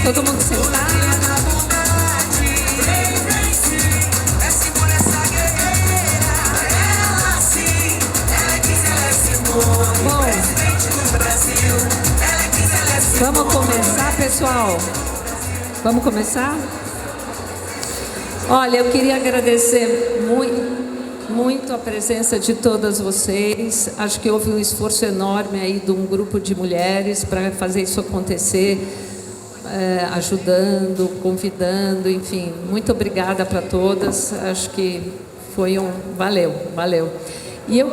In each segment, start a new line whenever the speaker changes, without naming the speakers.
Todo mundo sentado. Bom, vamos começar, pessoal? Vamos começar? Olha, eu queria agradecer muito a presença de todas vocês. Acho que houve um esforço enorme aí de um grupo de mulheres para fazer isso acontecer, ajudando, convidando, enfim. Muito obrigada para todas. Acho que foi valeu. E eu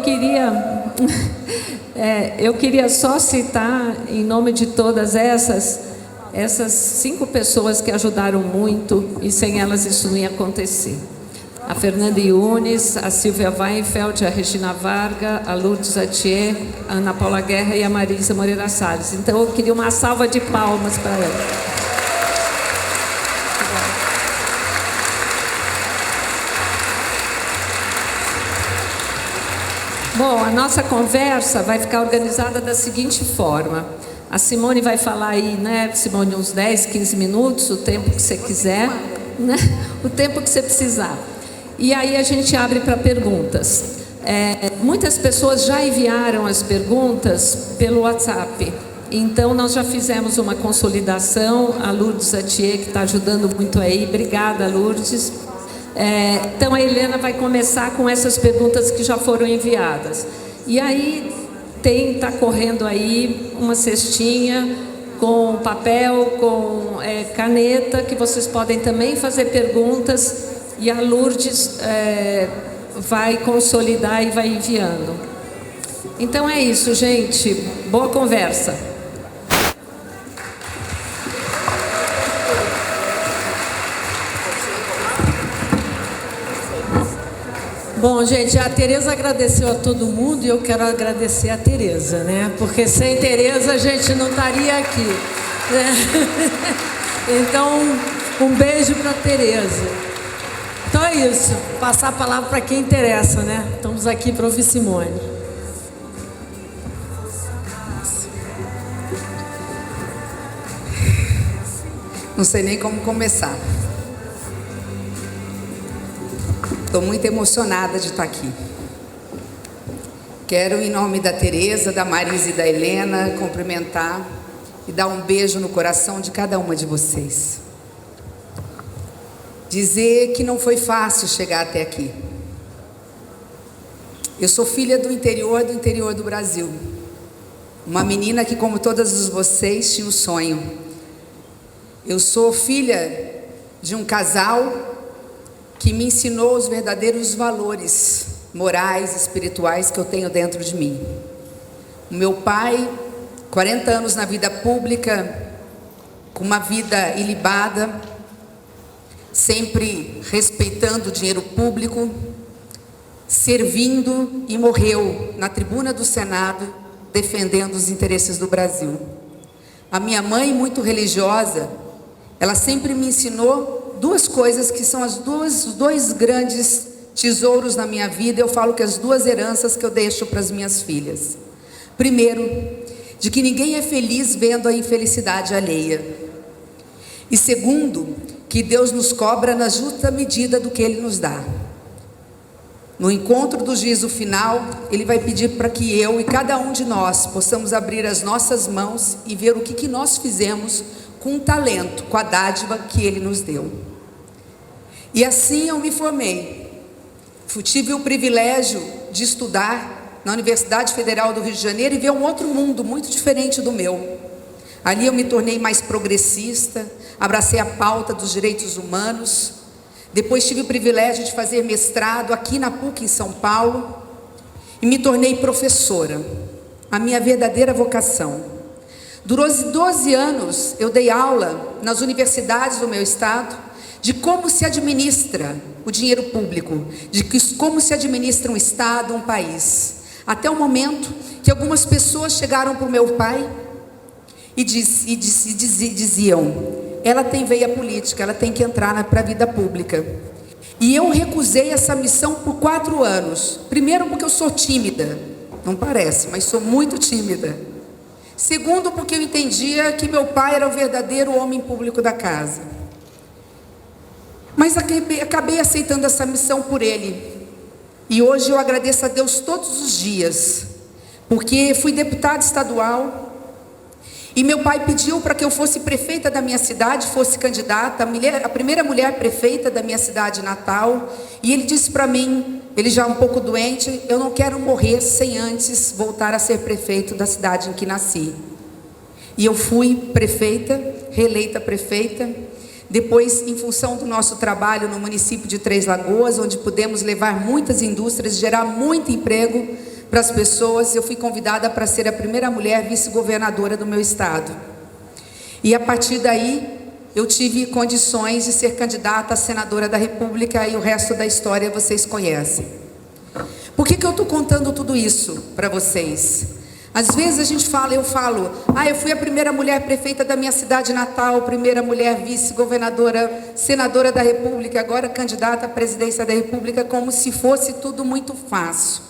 queria só citar, em nome de todas essas 5 pessoas que ajudaram muito, e sem elas isso não ia acontecer. A Fernanda Yunes, a Silvia Weinfeld, a Regina Varga, a Lourdes Atier, a Ana Paula Guerra e a Marisa Moreira Salles. Então eu queria uma salva de palmas para elas. Bom, a nossa conversa vai ficar organizada da seguinte forma. A Simone vai falar aí, né, Simone, uns 10, 15 minutos, o tempo que você quiser, né? O tempo que você precisar. E aí a gente abre para perguntas. Muitas pessoas já enviaram as perguntas pelo WhatsApp. Então, nós já fizemos uma consolidação. A Lourdes Atier, que está ajudando muito aí. Obrigada, Lourdes. Então, a Helena vai começar com essas perguntas que já foram enviadas. E aí, está correndo aí uma cestinha com papel, com caneta, que vocês podem também fazer perguntas. E a Lourdes vai consolidar e vai enviando. Então é isso, gente. Boa conversa.
Bom, gente, a Tereza agradeceu a todo mundo e eu quero agradecer a Tereza, né? Porque sem Tereza a gente não estaria aqui, né? Então, um beijo para a Tereza. Então é isso, passar a palavra para quem interessa, né? Estamos aqui para ouvir Simone.
Não sei nem como começar. Estou muito emocionada de estar aqui. Quero, em nome da Tereza, da Marisa e da Helena, cumprimentar e dar um beijo no coração de cada uma de vocês. Dizer que não foi fácil chegar até aqui. Eu sou filha do interior do Brasil. Uma menina que, como todas vocês, tinha um sonho. Eu sou filha de um casal que me ensinou os verdadeiros valores morais, espirituais que eu tenho dentro de mim. O meu pai, 40 anos na vida pública, com uma vida ilibada, sempre respeitando o dinheiro público, servindo, e morreu na tribuna do Senado, defendendo os interesses do Brasil. A minha mãe, muito religiosa, ela sempre me ensinou 2 coisas que são os dois grandes tesouros na minha vida. Eu falo que as 2 heranças que eu deixo para as minhas filhas. Primeiro, de que ninguém é feliz vendo a infelicidade alheia. E segundo, que Deus nos cobra na justa medida do que Ele nos dá. No encontro do juízo final, Ele vai pedir para que eu e cada um de nós possamos abrir as nossas mãos e ver o que nós fizemos com o talento, com a dádiva que Ele nos deu. E assim eu me formei. Tive o privilégio de estudar na Universidade Federal do Rio de Janeiro e ver um outro mundo muito diferente do meu. Ali eu me tornei mais progressista, abracei a pauta dos direitos humanos. Depois tive o privilégio de fazer mestrado aqui na PUC em São Paulo e me tornei professora, a minha verdadeira vocação. Durante 12 anos eu dei aula nas universidades do meu estado de como se administra o dinheiro público, como se administra um estado, um país. Até o momento que algumas pessoas chegaram para o meu pai e diziam: ela tem veia política, ela tem que entrar para a vida pública. E eu recusei essa missão por 4 anos. Primeiro porque eu sou tímida, não parece, mas sou muito tímida. Segundo, porque eu entendia que meu pai era o verdadeiro homem público da casa. Mas acabei aceitando essa missão por ele. E hoje eu agradeço a Deus todos os dias, porque fui deputada estadual. E meu pai pediu para que eu fosse prefeita da minha cidade, fosse candidata, a primeira mulher prefeita da minha cidade natal. E ele disse para mim, ele já um pouco doente, eu não quero morrer sem antes voltar a ser prefeito da cidade em que nasci. E eu fui prefeita, reeleita prefeita. Depois, em função do nosso trabalho no município de Três Lagoas, onde pudemos levar muitas indústrias, gerar muito emprego para as pessoas, eu fui convidada para ser a primeira mulher vice-governadora do meu estado. E a partir daí, eu tive condições de ser candidata a senadora da República, e o resto da história vocês conhecem. Por que eu estou contando tudo isso para vocês? Às vezes a gente fala, eu falo, eu fui a primeira mulher prefeita da minha cidade natal, primeira mulher vice-governadora, senadora da República, agora candidata à presidência da República, como se fosse tudo muito fácil.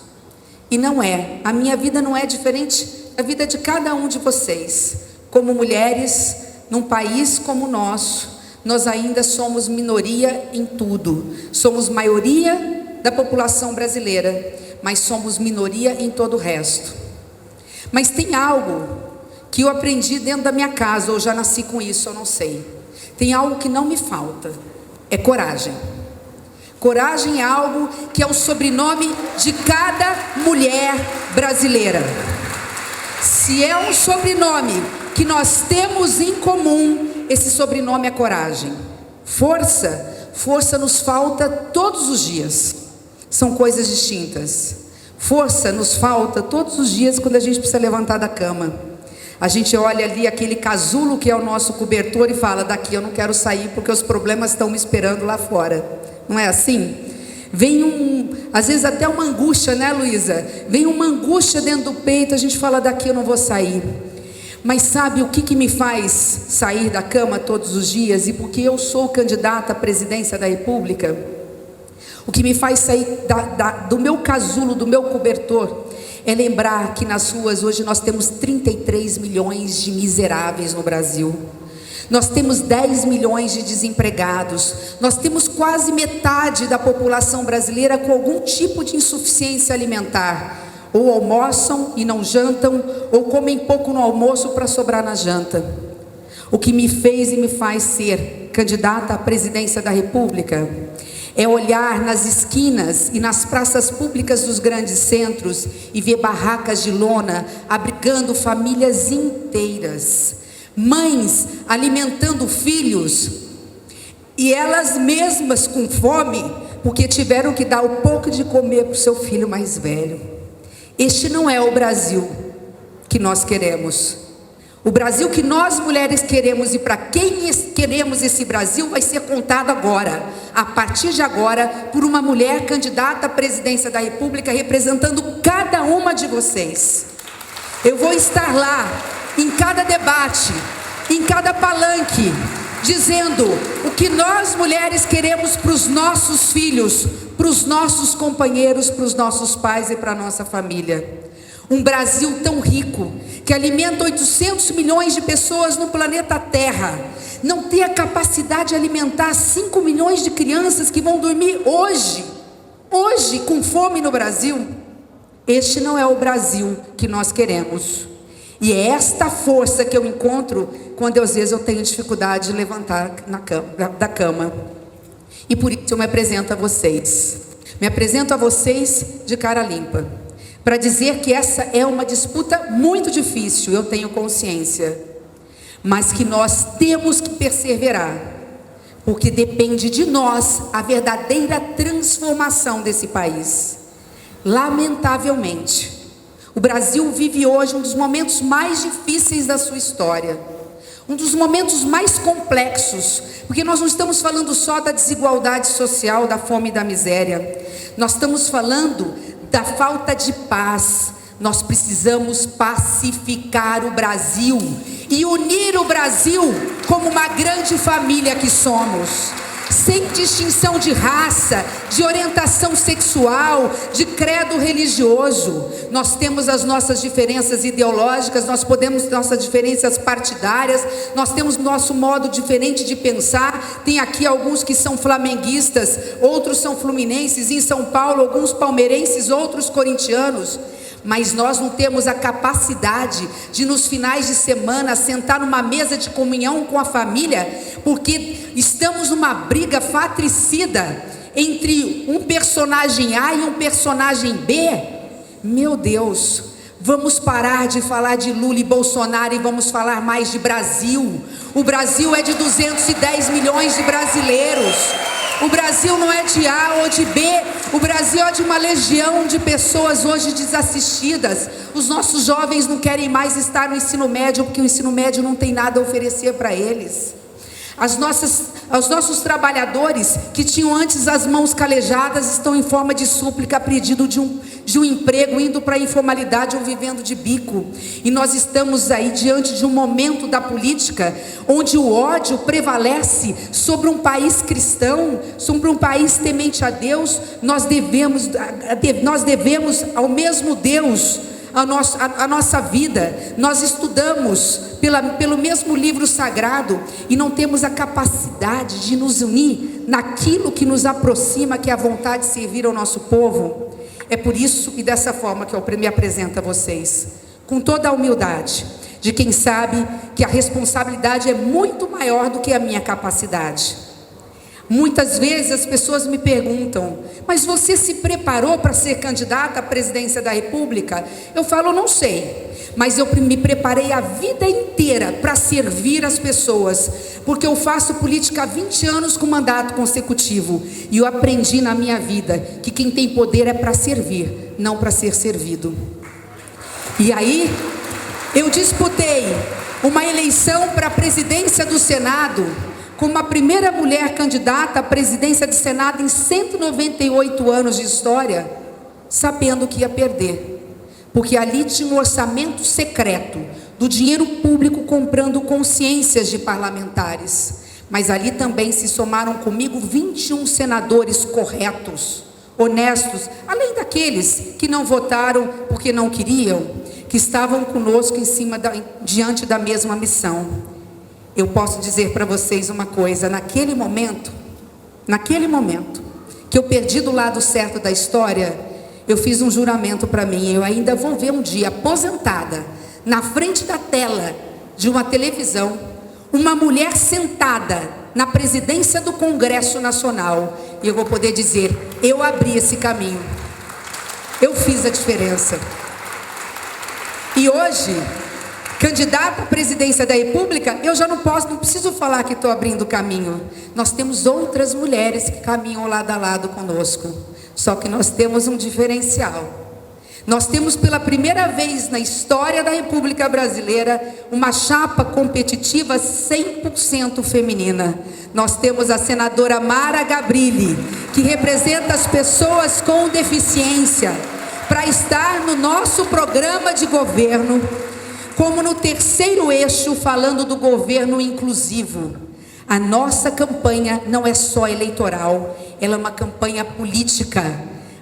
E não é. A minha vida não é diferente da vida de cada um de vocês. Como mulheres, num país como o nosso, nós ainda somos minoria em tudo. Somos maioria da população brasileira, mas somos minoria em todo o resto. Mas tem algo que eu aprendi dentro da minha casa, ou já nasci com isso, eu não sei. Tem algo que não me falta, é coragem. Coragem é algo que é o sobrenome de cada mulher brasileira. Se é um sobrenome que nós temos em comum, esse sobrenome é coragem. Força nos falta todos os dias. São coisas distintas. Força nos falta todos os dias quando a gente precisa levantar da cama. A gente olha ali aquele casulo que é o nosso cobertor e fala, daqui eu não quero sair porque os problemas estão me esperando lá fora. Não é assim? Vem às vezes até uma angústia, né, Luísa? Vem uma angústia dentro do peito, a gente fala, daqui eu não vou sair. Mas sabe o que me faz sair da cama todos os dias? E porque eu sou candidata à presidência da República, o que me faz sair do meu casulo, do meu cobertor, é lembrar que nas ruas hoje nós temos 33 milhões de miseráveis no Brasil. Nós temos 10 milhões de desempregados. Nós temos quase metade da população brasileira com algum tipo de insuficiência alimentar. Ou almoçam e não jantam, ou comem pouco no almoço para sobrar na janta. O que me fez e me faz ser candidata à presidência da República é olhar nas esquinas e nas praças públicas dos grandes centros e ver barracas de lona abrigando famílias inteiras. Mães alimentando filhos e elas mesmas com fome, porque tiveram que dar um pouco de comer para o seu filho mais velho. Este não é o Brasil que nós queremos. O Brasil que nós mulheres queremos, e para quem queremos esse Brasil, vai ser contado agora, a partir de agora, por uma mulher candidata à presidência da República, representando cada uma de vocês. Eu vou estar lá, em cada debate, em cada palanque, dizendo o que nós mulheres queremos para os nossos filhos, para os nossos companheiros, para os nossos pais e para a nossa família. Um Brasil tão rico, que alimenta 800 milhões de pessoas no planeta Terra, não ter a capacidade de alimentar 5 milhões de crianças que vão dormir hoje com fome no Brasil. Este não é o Brasil que nós queremos. E é esta força que eu encontro quando às vezes eu tenho dificuldade de levantar da cama. E por isso eu me apresento a vocês. Me apresento a vocês de cara limpa, para dizer que essa é uma disputa muito difícil, eu tenho consciência, mas que nós temos que perseverar, porque depende de nós a verdadeira transformação desse país. Lamentavelmente, o Brasil vive hoje um dos momentos mais difíceis da sua história, um dos momentos mais complexos, porque nós não estamos falando só da desigualdade social, da fome e da miséria, nós estamos falando da falta de paz. Nós precisamos pacificar o Brasil e unir o Brasil como uma grande família que somos. sem distinção de raça, de orientação sexual, de credo religioso. Nós temos as nossas diferenças ideológicas, nós podemos nossas diferenças partidárias, nós temos nosso modo diferente de pensar. Tem aqui alguns que são flamenguistas, outros são fluminenses, em São Paulo alguns palmeirenses, outros corintianos. Mas nós não temos a capacidade de nos finais de semana sentar numa mesa de comunhão com a família, porque estamos numa briga fratricida entre um personagem A e um personagem B. Meu Deus, vamos parar de falar de Lula e Bolsonaro e vamos falar mais de Brasil. O Brasil é de 210 milhões de brasileiros. O Brasil não é de A ou de B, o Brasil é de uma legião de pessoas hoje desassistidas. Os nossos jovens não querem mais estar no ensino médio, porque o ensino médio não tem nada a oferecer para eles. Os nossos trabalhadores que tinham antes as mãos calejadas estão em forma de súplica, a pedido de um emprego, indo para a informalidade ou vivendo de bico. E nós estamos aí diante de um momento da política onde o ódio prevalece sobre um país cristão, sobre um país temente a Deus. Nós devemos ao mesmo Deus a nossa vida. Nós estudamos pelo mesmo livro sagrado e não temos a capacidade de nos unir naquilo que nos aproxima, que é a vontade de servir ao nosso povo. É por isso e dessa forma que eu me apresento a vocês, com toda a humildade de quem sabe que a responsabilidade é muito maior do que a minha capacidade. Muitas vezes as pessoas me perguntam: mas você se preparou para ser candidata à presidência da República? Eu falo: não sei, mas eu me preparei a vida inteira para servir as pessoas, porque eu faço política há 20 anos com mandato consecutivo, e eu aprendi na minha vida que quem tem poder é para servir, não para ser servido. E aí eu disputei uma eleição para a presidência do Senado como a primeira mulher candidata à presidência do Senado em 198 anos de história, sabendo que ia perder, porque ali tinha um orçamento secreto do dinheiro público comprando consciências de parlamentares. Mas ali também se somaram comigo 21 senadores corretos, honestos, além daqueles que não votaram porque não queriam, que estavam conosco diante da mesma missão. Eu posso dizer para vocês uma coisa: naquele momento que eu perdi do lado certo da história, eu fiz um juramento para mim: eu ainda vou ver um dia, aposentada, na frente da tela de uma televisão, uma mulher sentada na presidência do Congresso Nacional, e eu vou poder dizer: eu abri esse caminho, eu fiz a diferença. E hoje, candidata à presidência da República, eu já não preciso falar que estou abrindo caminho. Nós temos outras mulheres que caminham lado a lado conosco, só que nós temos um diferencial. Nós temos pela primeira vez na história da República Brasileira uma chapa competitiva 100% feminina. Nós temos a senadora Mara Gabrilli, que representa as pessoas com deficiência, para estar no nosso programa de governo, como no terceiro eixo, falando do governo inclusivo. A nossa campanha não é só eleitoral, ela é uma campanha política.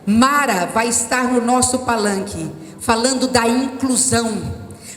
Mara vai estar no nosso palanque, falando da inclusão,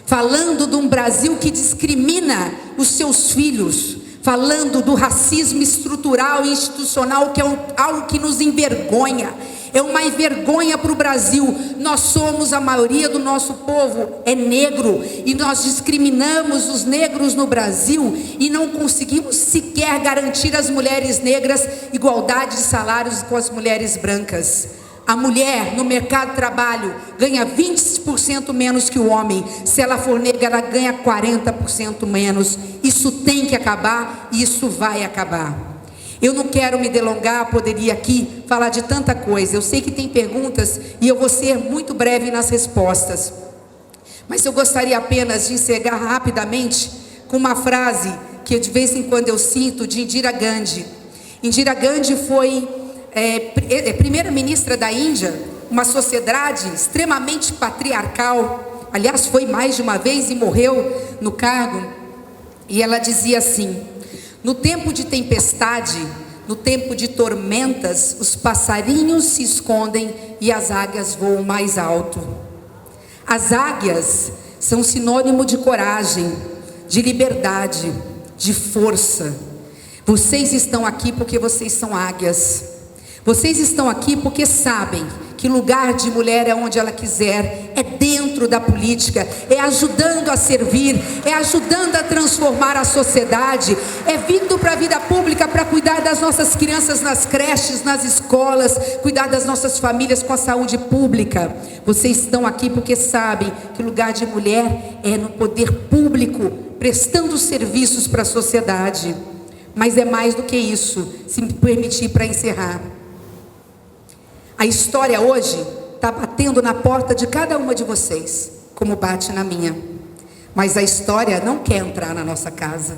falando de um Brasil que discrimina os seus filhos, falando do racismo estrutural e institucional, que é algo que nos envergonha. É uma vergonha para o Brasil. Nós somos, a maioria do nosso povo é negro, e nós discriminamos os negros no Brasil e não conseguimos sequer garantir às mulheres negras igualdade de salários com as mulheres brancas. A mulher no mercado de trabalho ganha 20% menos que o homem. Se ela for negra, ela ganha 40% menos. Isso tem que acabar, e isso vai acabar. Eu não quero me delongar, poderia aqui falar de tanta coisa. Eu sei que tem perguntas e eu vou ser muito breve nas respostas. Mas eu gostaria apenas de encerrar rapidamente com uma frase que de vez em quando eu cito, de Indira Gandhi. Indira Gandhi foi primeira-ministra da Índia, uma sociedade extremamente patriarcal. Aliás, foi mais de uma vez e morreu no cargo. E ela dizia assim: no tempo de tempestade, No tempo de tormentas, os passarinhos se escondem e as águias voam mais alto. As águias são sinônimo de coragem, de liberdade, de força. Vocês estão aqui porque vocês são águias. Vocês estão aqui porque sabem que lugar de mulher é onde ela quiser, é dentro da política, é ajudando a servir, é ajudando a transformar a sociedade, é vindo para a vida pública para cuidar das nossas crianças nas creches, nas escolas, cuidar das nossas famílias com a saúde pública. Vocês estão aqui porque sabem que lugar de mulher é no poder público, prestando serviços para a sociedade. Mas é mais do que isso, se me permitir para encerrar. A história hoje está batendo na porta de cada uma de vocês, como bate na minha. Mas a história não quer entrar na nossa casa.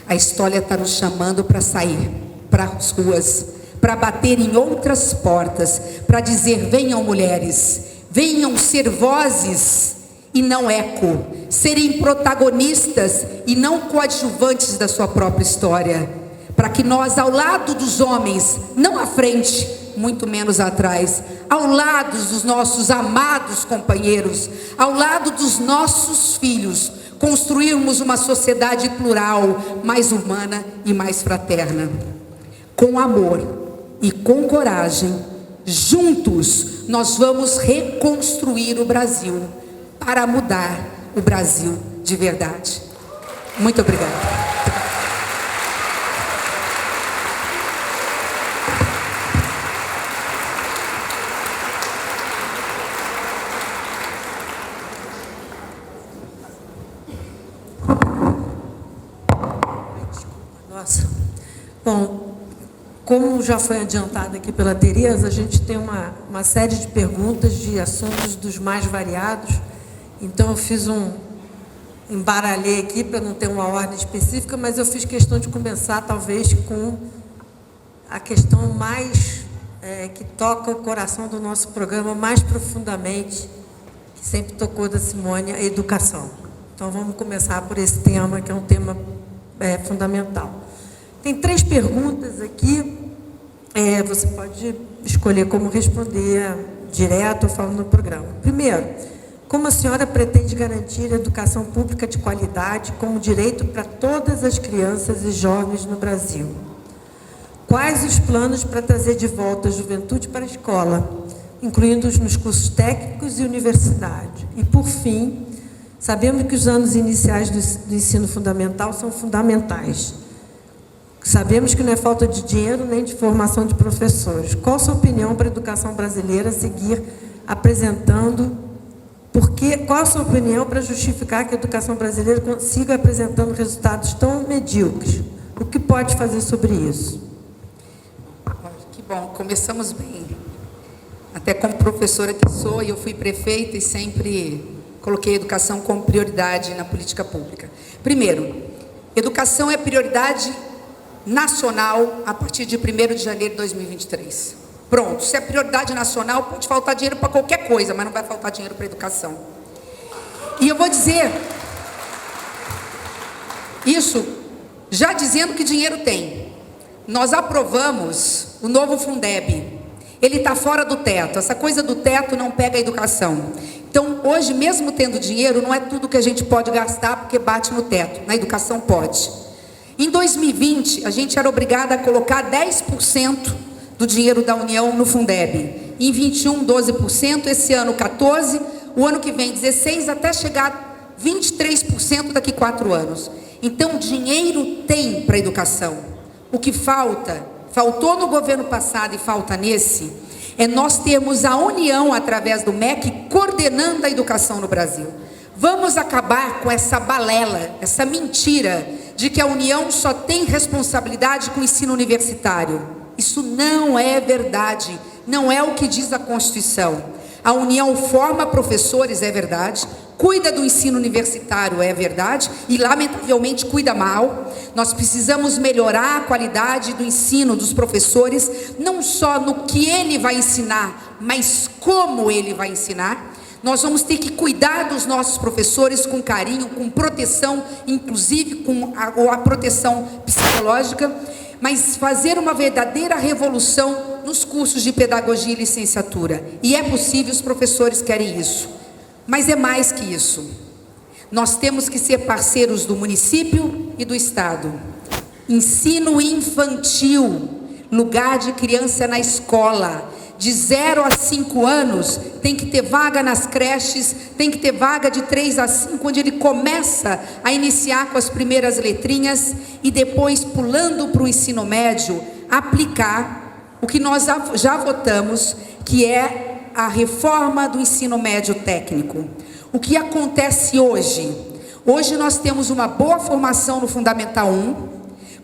A história está nos chamando para sair para as ruas, para bater em outras portas, para dizer: venham mulheres, venham ser vozes e não eco, serem protagonistas e não coadjuvantes da sua própria história, para que nós, ao lado dos homens, não à frente, muito menos atrás, ao lado dos nossos amados companheiros, ao lado dos nossos filhos, construirmos uma sociedade plural, mais humana e mais fraterna. Com amor e com coragem, juntos nós vamos reconstruir o Brasil, para mudar o Brasil de verdade. Muito obrigada.
Bom, como já foi adiantado aqui pela Tereza, a gente tem uma série de perguntas de assuntos dos mais variados. Então, eu embaralhei aqui para não ter uma ordem específica, mas eu fiz questão de começar, talvez, com a questão mais que toca o coração do nosso programa mais profundamente, que sempre tocou da Simone, a educação. Então, vamos começar por esse tema, que é um tema fundamental. Tem 3 perguntas aqui, você pode escolher como responder direto ou falando no programa. Primeiro, como a senhora pretende garantir a educação pública de qualidade como direito para todas as crianças e jovens no Brasil? Quais os planos para trazer de volta a juventude para a escola, incluindo-os nos cursos técnicos e universidade? E, por fim, sabemos que os anos iniciais do ensino fundamental são fundamentais. Sabemos que não é falta de dinheiro nem de formação de professores. Qual a sua opinião para a educação brasileira seguir apresentando? Qual a sua opinião para justificar que a educação brasileira siga apresentando resultados tão medíocres? O que pode fazer sobre isso?
Que bom, começamos bem. Até como professora que sou, eu fui prefeita e sempre coloquei a educação como prioridade na política pública. Primeiro, educação é prioridade nacional a partir de 1º de janeiro de 2023. Pronto, se é prioridade nacional, pode faltar dinheiro para qualquer coisa, mas não vai faltar dinheiro para a educação. E eu vou dizer isso já dizendo que dinheiro tem. Nós aprovamos o novo Fundeb. Ele está fora do teto. Essa coisa do teto não pega a educação. Então, hoje, mesmo tendo dinheiro, não é tudo que a gente pode gastar porque bate no teto. Na educação pode. Em 2020, a gente era obrigada a colocar 10% do dinheiro da União no Fundeb. Em 21, 12%, esse ano 14%, o ano que vem 16%, até chegar 23% daqui a 4 anos. Então, dinheiro tem para a educação. O que faltou no governo passado e falta nesse, é nós termos a União, através do MEC, coordenando a educação no Brasil. Vamos acabar com essa balela, essa mentira de que a União só tem responsabilidade com o ensino universitário. Isso não é verdade, não é o que diz a Constituição. A União forma professores, é verdade, cuida do ensino universitário, é verdade, e lamentavelmente cuida mal. Nós precisamos melhorar a qualidade do ensino dos professores, não só no que ele vai ensinar, mas como ele vai ensinar. Nós vamos ter que cuidar dos nossos professores com carinho, com proteção, inclusive com a proteção psicológica. mas fazer uma verdadeira revolução nos cursos de pedagogia e licenciatura. E é possível, os professores querem isso. Mas é mais que isso. Nós temos que ser parceiros do município e do estado. Ensino infantil, lugar de criança na escola. De 0 a 5 anos, tem que ter vaga nas creches, tem que ter vaga de 3 a 5, onde ele começa a iniciar com as primeiras letrinhas e depois, pulando para o ensino médio, aplicar o que nós já votamos, que é a reforma do ensino médio técnico. O que acontece hoje? Hoje nós temos uma boa formação no Fundamental 1,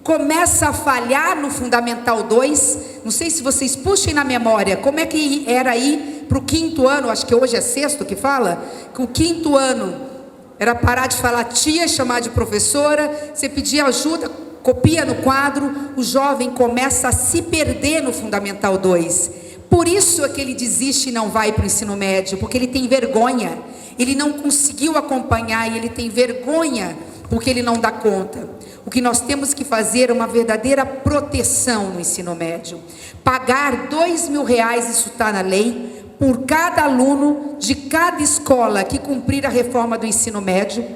começa a falhar no Fundamental 2, não sei se vocês puxem na memória, como é que era aí para o 5º ano, acho que hoje é 6º que fala, que o 5º ano era parar de falar tia, chamar de professora, você pedia ajuda, copia no quadro, o jovem começa a se perder no Fundamental 2, por isso é que ele desiste e não vai para o ensino médio, porque ele tem vergonha, ele não conseguiu acompanhar e ele tem vergonha, porque ele não dá conta. O que nós temos que fazer é uma verdadeira proteção no ensino médio. Pagar R$2.000, isso está na lei, por cada aluno de cada escola que cumprir a reforma do ensino médio,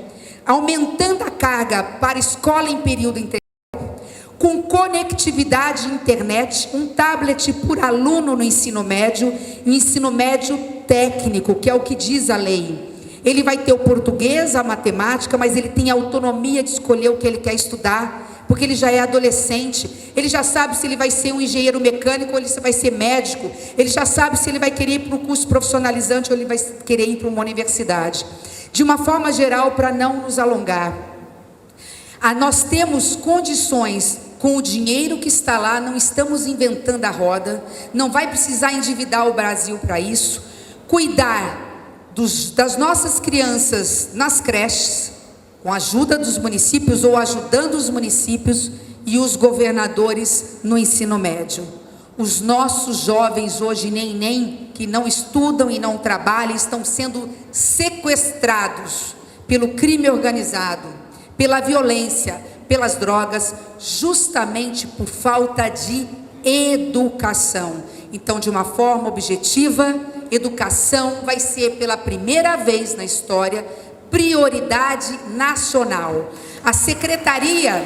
aumentando a carga para escola em período integral, com conectividade à internet, um tablet por aluno no ensino médio técnico, que é o que diz a lei. Ele vai ter o português, a matemática, mas ele tem a autonomia de escolher o que ele quer estudar, porque ele já é adolescente, ele já sabe se ele vai ser um engenheiro mecânico ou ele vai ser médico, ele já sabe se ele vai querer ir para um curso profissionalizante ou ele vai querer ir para uma universidade. De uma forma geral, para não nos alongar, nós temos condições, com o dinheiro que está lá, não estamos inventando a roda, não vai precisar endividar o Brasil para isso, cuidar das nossas crianças nas creches, com a ajuda dos municípios ou ajudando os municípios e os governadores no ensino médio. Os nossos jovens hoje, que não estudam e não trabalham, estão sendo sequestrados pelo crime organizado, pela violência, pelas drogas, justamente por falta de educação. Então, de uma forma objetiva, educação vai ser, pela primeira vez na história, prioridade nacional. A secretaria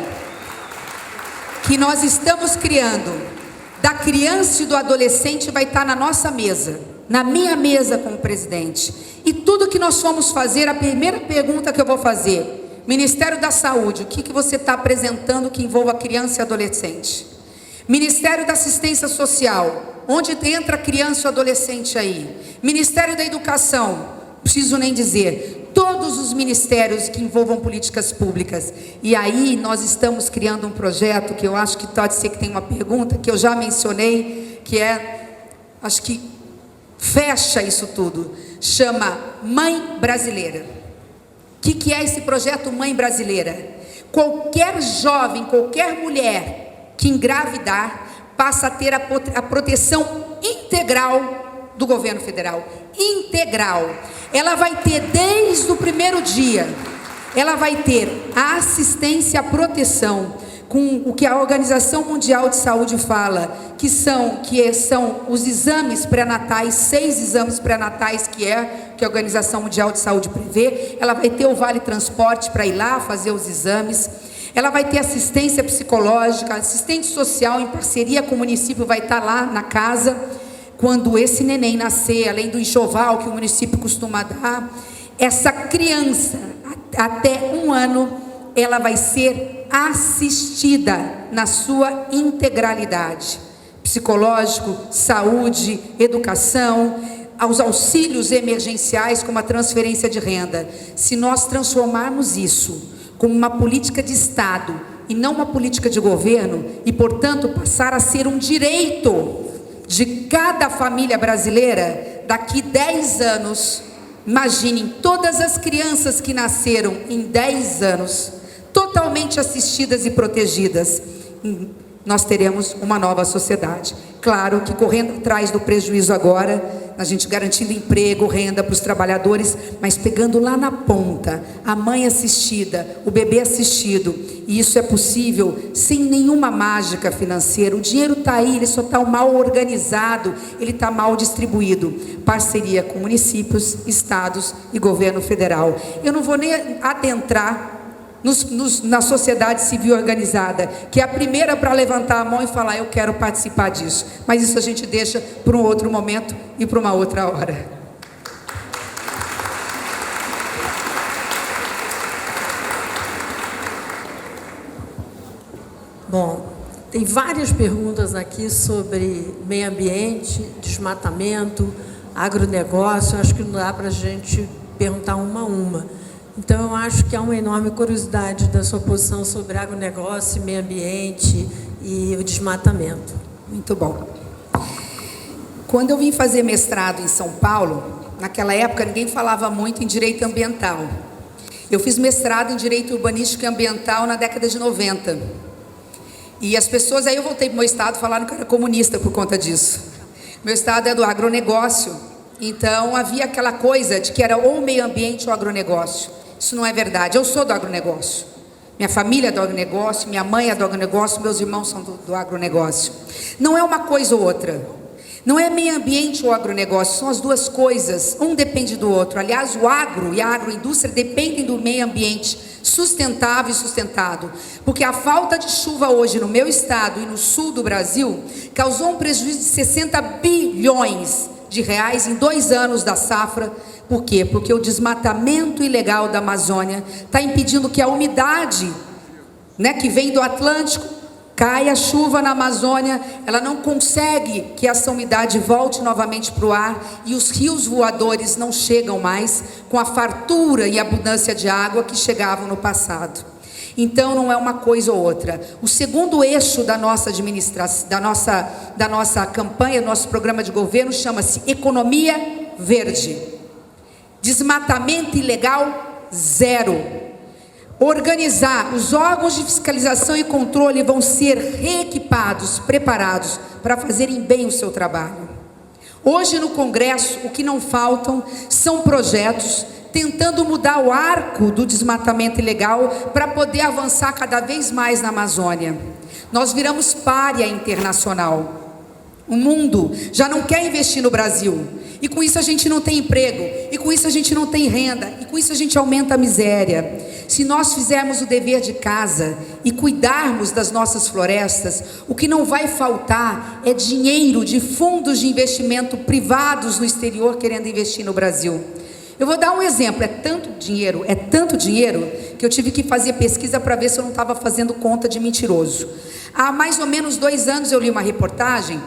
que nós estamos criando, da criança e do adolescente, vai estar na nossa mesa, na minha mesa como presidente. E tudo que nós formos fazer, a primeira pergunta que eu vou fazer: Ministério da Saúde, o que você está apresentando que envolva criança e adolescente? Ministério da Assistência Social, onde entra criança e adolescente aí? Ministério da Educação, não preciso nem dizer, todos os ministérios que envolvam políticas públicas. E aí nós estamos criando um projeto que eu acho que pode ser que tenha uma pergunta, que eu já mencionei, que acho que fecha isso tudo, chama Mãe Brasileira. O que é esse projeto Mãe Brasileira? Qualquer jovem, qualquer mulher que engravidar, passa a ter a proteção integral do governo federal. Integral. Ela vai ter desde o primeiro dia, ela vai ter a assistência, a proteção, com o que a Organização Mundial de Saúde fala, que são os exames pré-natais, 6 exames pré-natais que a Organização Mundial de Saúde prevê. Ela vai ter o vale transporte para ir lá fazer os exames. Ela vai ter assistência psicológica, assistente social em parceria com o município, vai estar lá na casa, quando esse neném nascer, além do enxoval que o município costuma dar. Essa criança, até 1 ano, ela vai ser assistida na sua integralidade. Psicológico, saúde, educação, aos auxílios emergenciais, como a transferência de renda. Se nós transformarmos isso como uma política de Estado e não uma política de governo, e portanto passar a ser um direito de cada família brasileira, daqui 10 anos, imaginem todas as crianças que nasceram em 10 anos, totalmente assistidas e protegidas, nós teremos uma nova sociedade. Claro que correndo atrás do prejuízo agora, a gente garantindo emprego, renda para os trabalhadores, mas pegando lá na ponta, a mãe assistida, o bebê assistido, e isso é possível sem nenhuma mágica financeira. O dinheiro está aí, ele só está mal organizado, ele está mal distribuído. Parceria com municípios, estados e governo federal. Eu não vou nem adentrar na sociedade civil organizada, que é a primeira para levantar a mão e falar: eu quero participar disso. Mas isso a gente deixa para um outro momento e para uma outra hora.
Bom, tem várias perguntas aqui sobre meio ambiente, desmatamento, agronegócio. Acho que não dá para a gente perguntar uma a uma. Então, eu acho que há uma enorme curiosidade da sua posição sobre agronegócio, meio ambiente e o desmatamento.
Muito bom. Quando eu vim fazer mestrado em São Paulo, naquela época ninguém falava muito em direito ambiental. Eu fiz mestrado em direito urbanístico e ambiental na década de 90. E as pessoas, aí eu voltei para o meu estado, falaram que eu era comunista por conta disso. Meu estado é do agronegócio, então havia aquela coisa de que era ou meio ambiente ou agronegócio. Isso não é verdade. Eu sou do agronegócio. Minha família é do agronegócio, minha mãe é do agronegócio, meus irmãos são do agronegócio. Não é uma coisa ou outra. Não é meio ambiente ou agronegócio, são as duas coisas. Um depende do outro. Aliás, o agro e a agroindústria dependem do meio ambiente sustentável e sustentado. Porque a falta de chuva hoje no meu estado e no sul do Brasil causou um prejuízo de 60 bilhões de reais em 2 anos da safra. Por quê? Porque o desmatamento ilegal da Amazônia está impedindo que a umidade, que vem do Atlântico, cai a chuva na Amazônia, ela não consegue que essa umidade volte novamente para o ar e os rios voadores não chegam mais com a fartura e abundância de água que chegavam no passado. Então não é uma coisa ou outra. O segundo eixo da nossa administração, da nossa campanha, do nosso programa de governo, chama-se Economia Verde. Desmatamento ilegal, zero. Organizar, os órgãos de fiscalização e controle vão ser reequipados, preparados para fazerem bem o seu trabalho. Hoje no Congresso, o que não faltam são projetos tentando mudar o arco do desmatamento ilegal para poder avançar cada vez mais na Amazônia. Nós viramos pária internacional. O mundo já não quer investir no Brasil. E com isso a gente não tem emprego, e com isso a gente não tem renda, e com isso a gente aumenta a miséria. Se nós fizermos o dever de casa e cuidarmos das nossas florestas, o que não vai faltar é dinheiro de fundos de investimento privados no exterior querendo investir no Brasil. Eu vou dar um exemplo, é tanto dinheiro, que eu tive que fazer pesquisa para ver se eu não estava fazendo conta de mentiroso. Há mais ou menos 2 anos eu li uma reportagem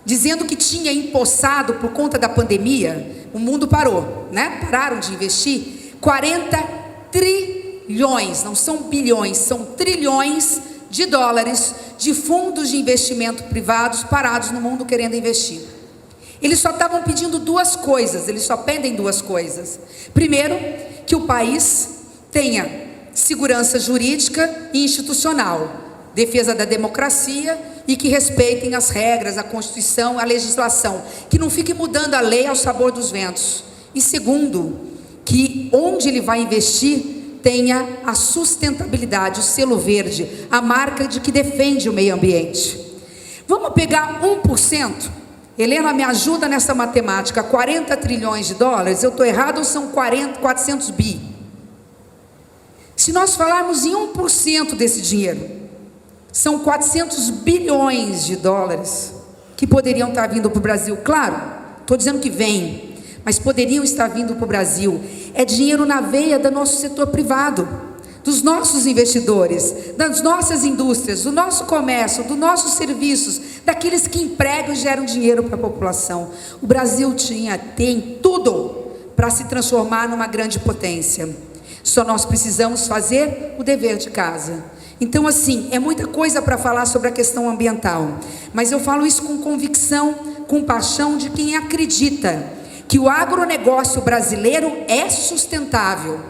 dizendo que tinha empossado, por conta da pandemia, o mundo parou, pararam de investir 40 trilhões, não são bilhões, são trilhões de dólares de fundos de investimento privados parados no mundo querendo investir. Eles só estavam pedindo 2 coisas, eles só pedem 2 coisas. Primeiro, que o país tenha segurança jurídica e institucional, defesa da democracia e que respeitem as regras, a Constituição, a legislação, que não fique mudando a lei ao sabor dos ventos. E segundo, que onde ele vai investir tenha a sustentabilidade, o selo verde, a marca de que defende o meio ambiente. Vamos pegar 1%? Helena, me ajuda nessa matemática. 40 trilhões de dólares, eu estou errado ou são 400 bi? Se nós falarmos em 1% desse dinheiro, são 400 bilhões de dólares que poderiam estar vindo para o Brasil. Claro, estou dizendo que vem, mas poderiam estar vindo para o Brasil. É dinheiro na veia do nosso setor privado, dos nossos investidores, das nossas indústrias, do nosso comércio, dos nossos serviços, daqueles que empregam e geram dinheiro para a população. O Brasil tem tudo para se transformar numa grande potência. Só nós precisamos fazer o dever de casa. Então, assim, é muita coisa para falar sobre a questão ambiental, mas eu falo isso com convicção, com paixão de quem acredita que o agronegócio brasileiro é sustentável.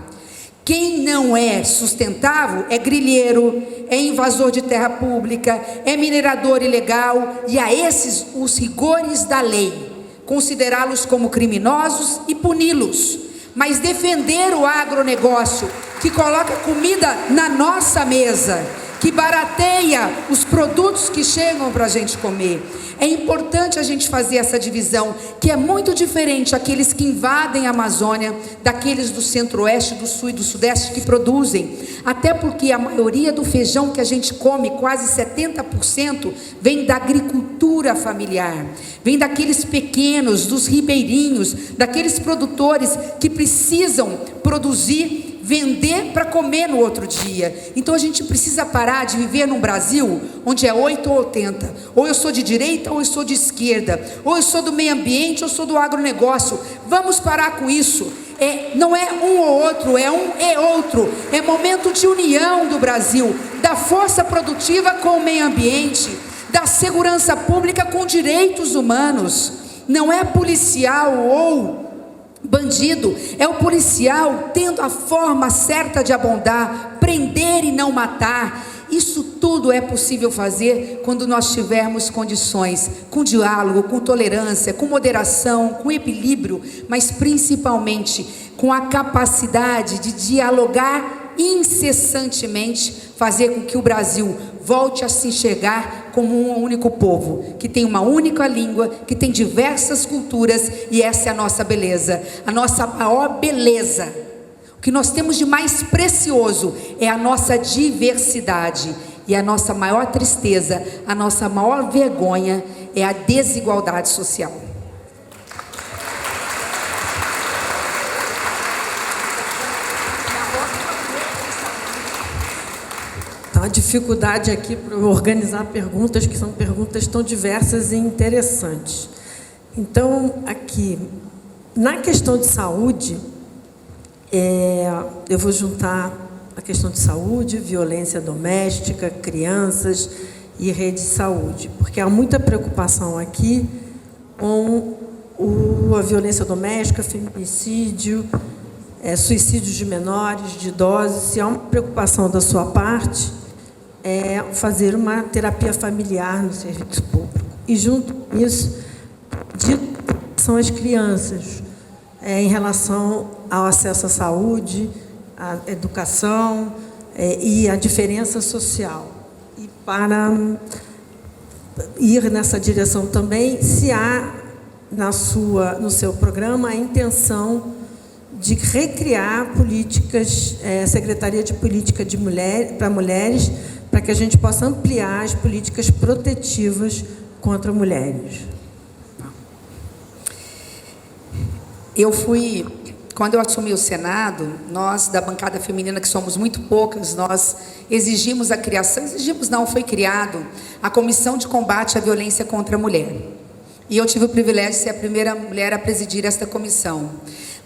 Quem não é sustentável é grileiro, é invasor de terra pública, é minerador ilegal, e a esses os rigores da lei, considerá-los como criminosos e puni-los, mas defender o agronegócio que coloca comida na nossa mesa, que barateia os produtos que chegam para a gente comer. É importante a gente fazer essa divisão, que é muito diferente aqueles que invadem a Amazônia, daqueles do centro-oeste, do sul e do sudeste que produzem. Até porque a maioria do feijão que a gente come, quase 70%, vem da agricultura familiar. Vem daqueles pequenos, dos ribeirinhos, daqueles produtores que precisam produzir, vender para comer no outro dia. Então a gente precisa parar de viver num Brasil onde é 8 ou 80, ou eu sou de direita ou eu sou de esquerda, ou eu sou do meio ambiente ou eu sou do agronegócio. Vamos parar com isso. Não é um ou outro, é um e outro. É momento de união do Brasil, da força produtiva com o meio ambiente, da segurança pública com direitos humanos. Não é policial ou bandido, é o policial tendo a forma certa de abordar, prender e não matar. Isso tudo é possível fazer quando nós tivermos condições, com diálogo, com tolerância, com moderação, com equilíbrio, mas principalmente com a capacidade de dialogar incessantemente, fazer com que o Brasil volte a se enxergar como um único povo, que tem uma única língua, que tem diversas culturas, e essa é a nossa beleza, a nossa maior beleza. O que nós temos de mais precioso é a nossa diversidade, e a nossa maior tristeza, a nossa maior vergonha é a desigualdade social.
A dificuldade aqui para organizar perguntas, que são perguntas tão diversas e interessantes. Então, aqui, na questão de saúde, eu vou juntar a questão de saúde, violência doméstica, crianças e rede de saúde, porque há muita preocupação aqui com a violência doméstica, feminicídio, suicídios de menores, de idosos. Se há uma preocupação da sua parte, fazer uma terapia familiar no serviço público. E, junto com isso, são as crianças, em relação ao acesso à saúde, à educação e à diferença social. E para ir nessa direção também, se há no seu programa a intenção de recriar políticas, Secretaria de Política de Mulher, para mulheres, para que a gente possa ampliar as políticas protetivas contra mulheres.
Quando eu assumi o Senado, nós da bancada feminina, que somos muito poucas, nós exigimos a criação, foi criado a Comissão de Combate à Violência contra a Mulher. E eu tive o privilégio de ser a primeira mulher a presidir esta comissão.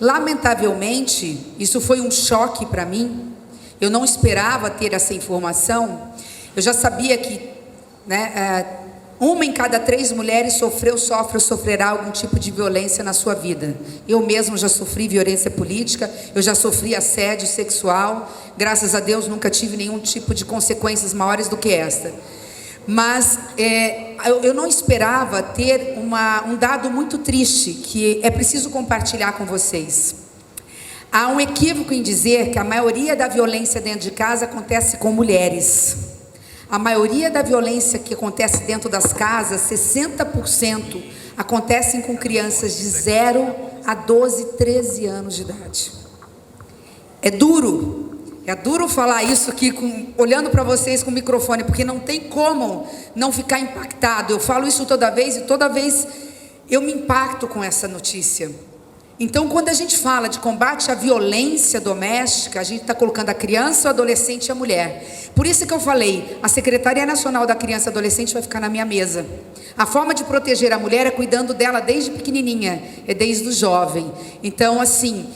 Lamentavelmente, isso foi um choque para mim. Eu não esperava ter essa informação. Eu já sabia que, uma em cada 3 mulheres sofre ou sofrerá algum tipo de violência na sua vida. Eu mesmo já sofri violência política, eu já sofri assédio sexual. Graças a Deus nunca tive nenhum tipo de consequências maiores do que esta. Mas eu não esperava ter um dado muito triste, que é preciso compartilhar com vocês. Há um equívoco em dizer que a maioria da violência dentro de casa acontece com mulheres. A maioria da violência que acontece dentro das casas, 60%, acontecem com crianças de 0 a 12, 13 anos de idade. É duro falar isso aqui, olhando para vocês com o microfone, porque não tem como não ficar impactado. Eu falo isso toda vez, e toda vez eu me impacto com essa notícia. Então, quando a gente fala de combate à violência doméstica, a gente está colocando a criança, o adolescente e a mulher. Por isso que eu falei, a Secretaria Nacional da Criança e Adolescente vai ficar na minha mesa. A forma de proteger a mulher é cuidando dela desde pequenininha, desde o jovem. Então, assim,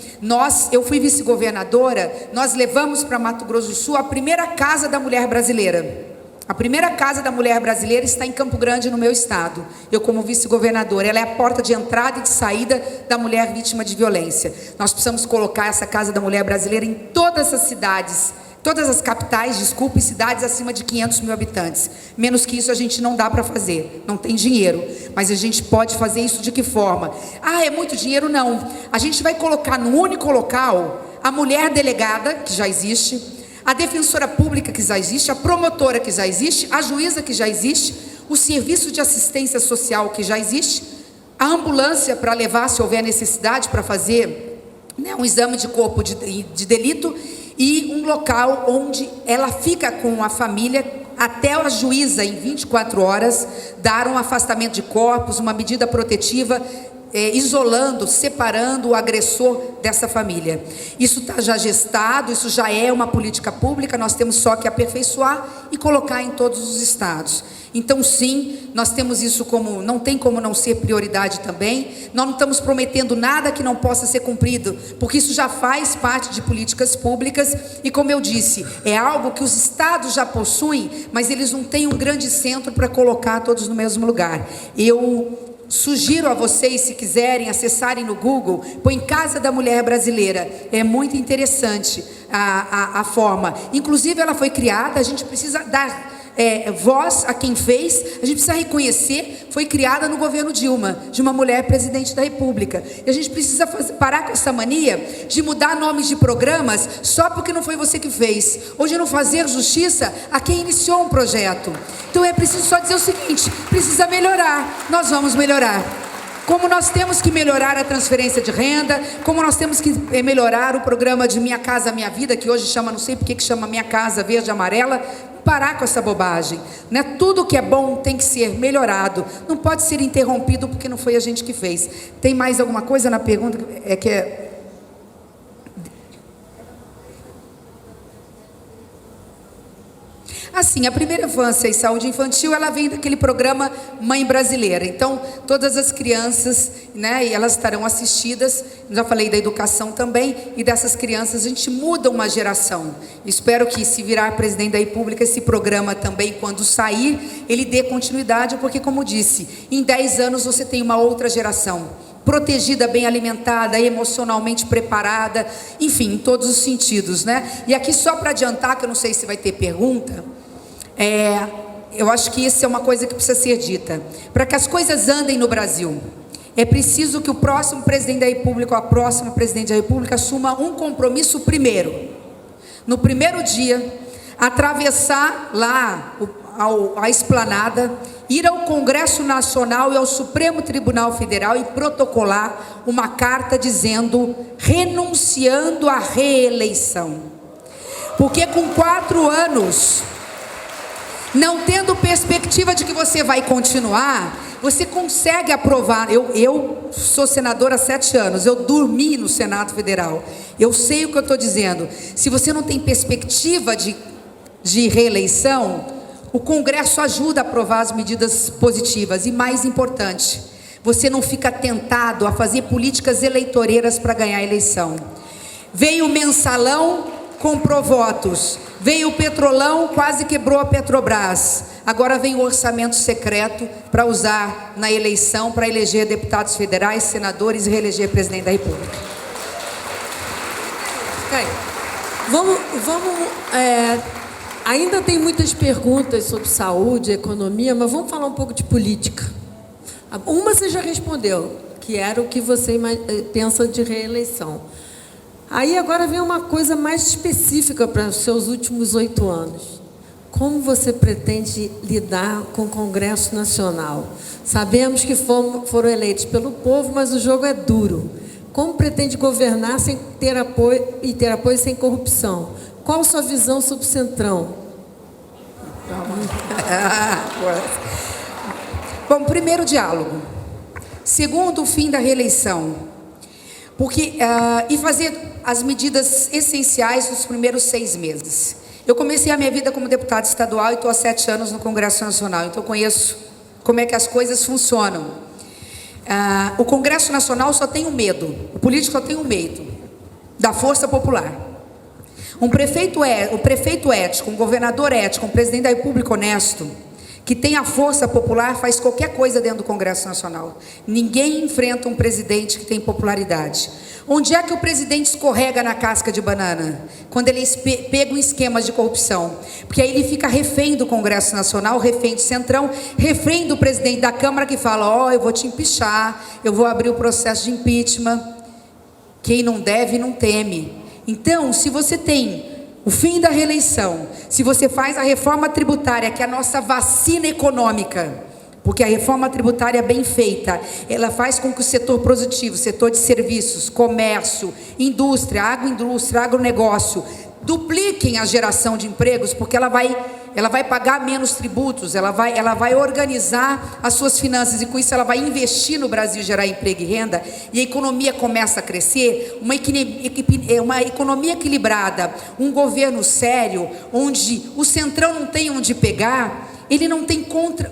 eu fui vice-governadora, nós levamos para Mato Grosso do Sul a primeira Casa da Mulher Brasileira. A primeira Casa da Mulher Brasileira está em Campo Grande, no meu estado. Eu, como vice-governadora, ela é a porta de entrada e de saída da mulher vítima de violência. Nós precisamos colocar essa Casa da Mulher Brasileira em todas as cidades Todas as capitais, desculpe, cidades acima de 500 mil habitantes. Menos que isso a gente não dá para fazer, não tem dinheiro. Mas a gente pode fazer isso de que forma? Ah, é muito dinheiro? Não. A gente vai colocar num único local a mulher delegada, que já existe, a defensora pública, que já existe, a promotora, que já existe, a juíza, que já existe, o serviço de assistência social, que já existe, a ambulância para levar, se houver necessidade, para fazer, né, um exame de corpo de delito, e um local onde ela fica com a família até a juíza, em 24 horas, dar um afastamento de corpos, uma medida protetiva, isolando, separando o agressor dessa família. Isso está já gestado, isso já é uma política pública, nós temos só que aperfeiçoar e colocar em todos os estados. Então sim, nós temos isso como, não tem como não ser prioridade também. Nós não estamos prometendo nada que não possa ser cumprido, porque isso já faz parte de políticas públicas e, como eu disse, é algo que os estados já possuem, mas eles não têm um grande centro para colocar todos no mesmo lugar. Eu sugiro a vocês, se quiserem, acessarem no Google, põe Casa da Mulher Brasileira. É muito interessante a forma. Inclusive, ela foi criada, a gente precisa dar voz a quem fez, a gente precisa reconhecer, foi criada no governo Dilma, de uma mulher presidente da República. E a gente precisa parar com essa mania de mudar nomes de programas só porque não foi você que fez, ou de não fazer justiça a quem iniciou um projeto. Então é preciso só dizer o seguinte: precisa melhorar, nós vamos melhorar. Como nós temos que melhorar a transferência de renda, como nós temos que melhorar o programa de Minha Casa Minha Vida, que hoje chama, não sei por que chama Minha Casa Verde e Amarela. Parar com essa bobagem, né? Tudo que é bom tem que ser melhorado, não pode ser interrompido porque não foi a gente que fez. Tem mais alguma coisa na pergunta? Assim, a primeira infância e saúde infantil, ela vem daquele programa Mãe Brasileira. Então, todas as crianças, né, e elas estarão assistidas. Já falei da educação também, e dessas crianças a gente muda uma geração. Espero que, se virar presidente da República, esse programa também, quando sair, ele dê continuidade, porque, como disse, em 10 anos você tem uma outra geração, protegida, bem alimentada, emocionalmente preparada, enfim, em todos os sentidos, né? E aqui, só para adiantar, que eu não sei se vai ter pergunta, eu acho que isso é uma coisa que precisa ser dita. Para que as coisas andem no Brasil, é preciso que o próximo presidente da República, ou a próxima presidente da República, assuma um compromisso primeiro. No primeiro dia, atravessar lá a esplanada, ir ao Congresso Nacional e ao Supremo Tribunal Federal e protocolar uma carta dizendo, renunciando à reeleição. Porque com 4 anos, não tendo perspectiva de que você vai continuar, você consegue aprovar. Eu sou senadora há 7 anos, eu dormi no Senado Federal, eu sei o que eu estou dizendo. Se você não tem perspectiva de reeleição, o Congresso ajuda a aprovar as medidas positivas. E mais importante, você não fica tentado a fazer políticas eleitoreiras para ganhar a eleição. Veio o mensalão, comprou votos. Veio o petrolão, quase quebrou a Petrobras. Agora vem o orçamento secreto para usar na eleição, para eleger deputados federais, senadores e reeleger presidente da República.
Ainda tem muitas perguntas sobre saúde, economia, mas vamos falar um pouco de política. Uma você já respondeu, que era o que você pensa de reeleição. Aí agora vem uma coisa mais específica para os seus últimos 8 anos. Como você pretende lidar com o Congresso Nacional? Sabemos que foram eleitos pelo povo, mas o jogo é duro. Como pretende governar sem ter apoio e ter apoio sem corrupção? Qual a sua visão sobre o Centrão?
Bom, primeiro, diálogo. Segundo, o fim da reeleição. E fazer as medidas essenciais nos primeiros 6 meses. Eu comecei a minha vida como deputada estadual e estou há 7 anos no Congresso Nacional, então eu conheço como é que as coisas funcionam. O Congresso Nacional só tem um medo, o político só tem um medo da força popular. O prefeito ético, um governador ético, um presidente da República honesto, que tem a força popular, faz qualquer coisa dentro do Congresso Nacional. Ninguém enfrenta um presidente que tem popularidade. Onde é que o presidente escorrega na casca de banana? Quando ele pega um esquema de corrupção. Porque aí ele fica refém do Congresso Nacional, refém do Centrão, refém do presidente da Câmara que fala, eu vou te empichar, eu vou abrir o processo de impeachment. Quem não deve, não teme. Então, se você tem o fim da reeleição, se você faz a reforma tributária, que é a nossa vacina econômica, porque a reforma tributária bem feita, ela faz com que o setor produtivo, setor de serviços, comércio, indústria, agroindústria, agronegócio, dupliquem a geração de empregos, porque ela vai pagar menos tributos, ela vai organizar as suas finanças, e com isso ela vai investir no Brasil, gerar emprego e renda, e a economia começa a crescer, uma economia equilibrada, um governo sério, onde o Centrão não tem onde pegar, ele não tem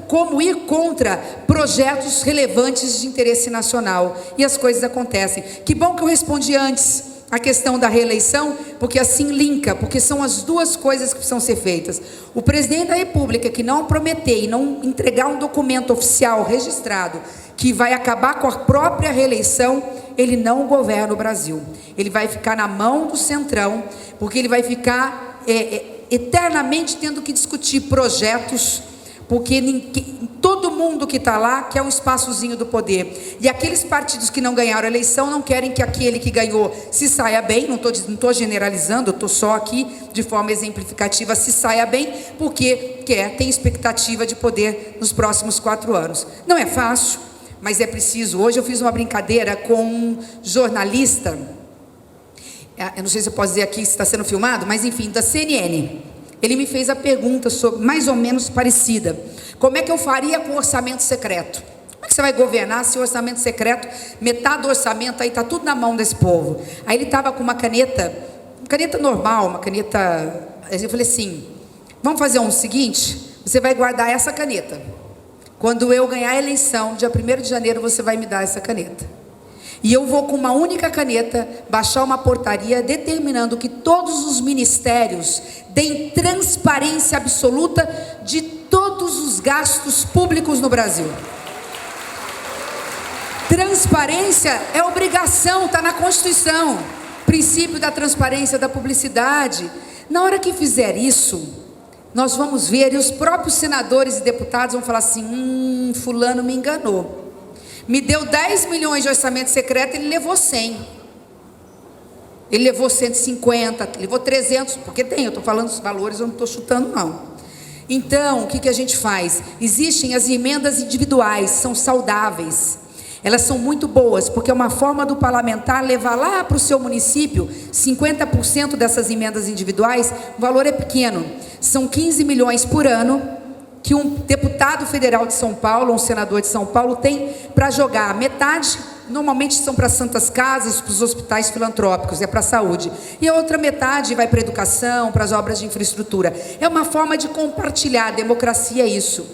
como ir contra projetos relevantes de interesse nacional, e as coisas acontecem. Que bom que eu respondi antes a questão da reeleição, porque assim linka, porque são as duas coisas que precisam ser feitas. O presidente da República que não prometer e não entregar um documento oficial registrado que vai acabar com a própria reeleição, ele não governa o Brasil. Ele vai ficar na mão do Centrão, porque ele vai ficar eternamente tendo que discutir projetos, porque todo mundo que está lá quer um espaçozinho do poder, e aqueles partidos que não ganharam a eleição não querem que aquele que ganhou se saia bem, não estou generalizando, eu estou só aqui de forma exemplificativa, se saia bem, porque tem expectativa de poder nos próximos 4 anos. Não é fácil, mas é preciso. Hoje eu fiz uma brincadeira com um jornalista, eu não sei se eu posso dizer aqui se está sendo filmado, mas enfim, da CNN. Ele me fez a pergunta mais ou menos parecida. Como é que eu faria com o orçamento secreto? Como é que você vai governar se o orçamento secreto, metade do orçamento aí está tudo na mão desse povo? Aí ele estava com uma caneta normal, uma caneta... Eu falei assim, vamos fazer o seguinte, você vai guardar essa caneta. Quando eu ganhar a eleição, dia 1º de janeiro, você vai me dar essa caneta. E eu vou, com uma única caneta, baixar uma portaria determinando que todos os ministérios deem transparência absoluta de todos os gastos públicos no Brasil. Transparência é obrigação, está na Constituição. Princípio da transparência, da publicidade. Na hora que fizer isso, nós vamos ver, e os próprios senadores e deputados vão falar assim, fulano me enganou. Me deu 10 milhões de orçamento secreto, ele levou 100. Ele levou 150, levou 300, porque eu estou falando os valores, eu não estou chutando não. Então, o que a gente faz? Existem as emendas individuais, são saudáveis. Elas são muito boas, porque é uma forma do parlamentar levar lá para o seu município 50% dessas emendas individuais, o valor é pequeno. São 15 milhões por ano, que um deputado federal de São Paulo, um senador de São Paulo tem para jogar. Metade, normalmente são para santas casas, para os hospitais filantrópicos, é para a saúde. E a outra metade vai para a educação, para as obras de infraestrutura. É uma forma de compartilhar, a democracia é isso.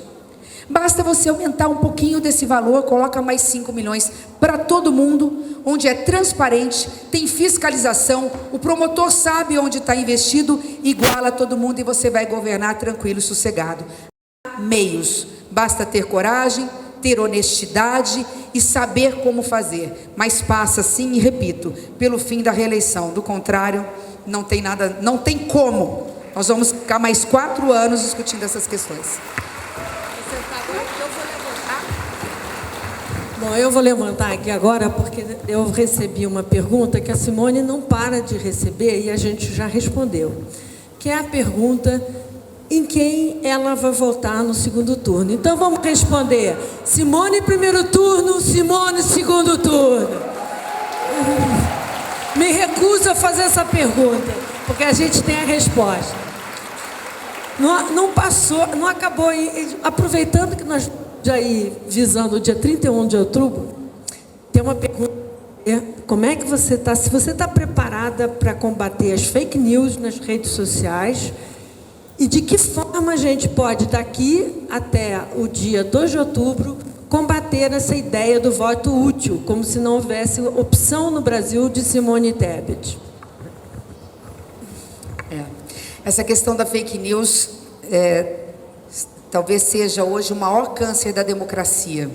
Basta você aumentar um pouquinho desse valor, coloca mais 5 milhões para todo mundo, onde é transparente, tem fiscalização, o promotor sabe onde está investido, iguala todo mundo e você vai governar tranquilo e sossegado. Meios, basta ter coragem, ter honestidade e saber como fazer, mas passa sim, e repito, pelo fim da reeleição. Do contrário, não tem nada, não tem como. Nós vamos ficar mais 4 anos discutindo essas questões.
Bom, eu vou levantar aqui agora porque eu recebi uma pergunta que a Simone não para de receber e a gente já respondeu, que é a pergunta: em quem ela vai votar no segundo turno? Então vamos responder: Simone primeiro turno, Simone segundo turno. Me recuso a fazer essa pergunta, porque a gente tem a resposta. Não passou, não acabou. Aproveitando que nós já ir visando o dia 31 de outubro, tem uma pergunta: como é que você está? Se você está preparada para combater as fake news nas redes sociais, e de que forma a gente pode, daqui até o dia 2 de outubro, combater essa ideia do voto útil, como se não houvesse opção no Brasil de Simone Tebet?
Essa questão da fake news talvez seja hoje o maior câncer da democracia.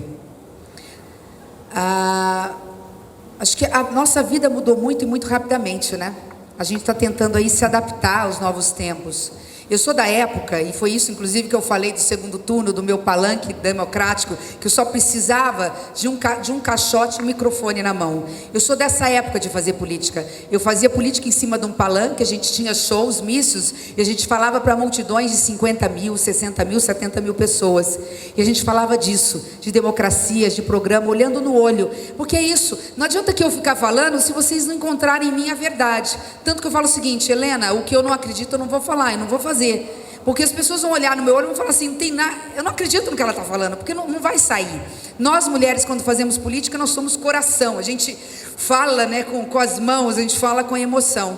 Acho que a nossa vida mudou muito e muito rapidamente, né? A gente está tentando aí se adaptar aos novos tempos. Eu sou da época, e foi isso inclusive que eu falei do segundo turno, do meu palanque democrático, que eu só precisava de um caixote e um microfone na mão. Eu sou dessa época de fazer política. Eu fazia política em cima de um palanque, a gente tinha shows, mícios, e a gente falava para multidões de 50 mil, 60 mil, 70 mil pessoas. E a gente falava disso, de democracias, de programa, olhando no olho. Porque é isso, não adianta que eu ficar falando se vocês não encontrarem em mim a verdade. Tanto que eu falo o seguinte: Helena, o que eu não acredito eu não vou falar, eu não vou fazer. Porque as pessoas vão olhar no meu olho e vão falar assim: não tem nada, eu não acredito no que ela está falando, porque não vai sair. Nós mulheres, quando fazemos política, nós somos coração, a gente fala, né, com as mãos, a gente fala com emoção.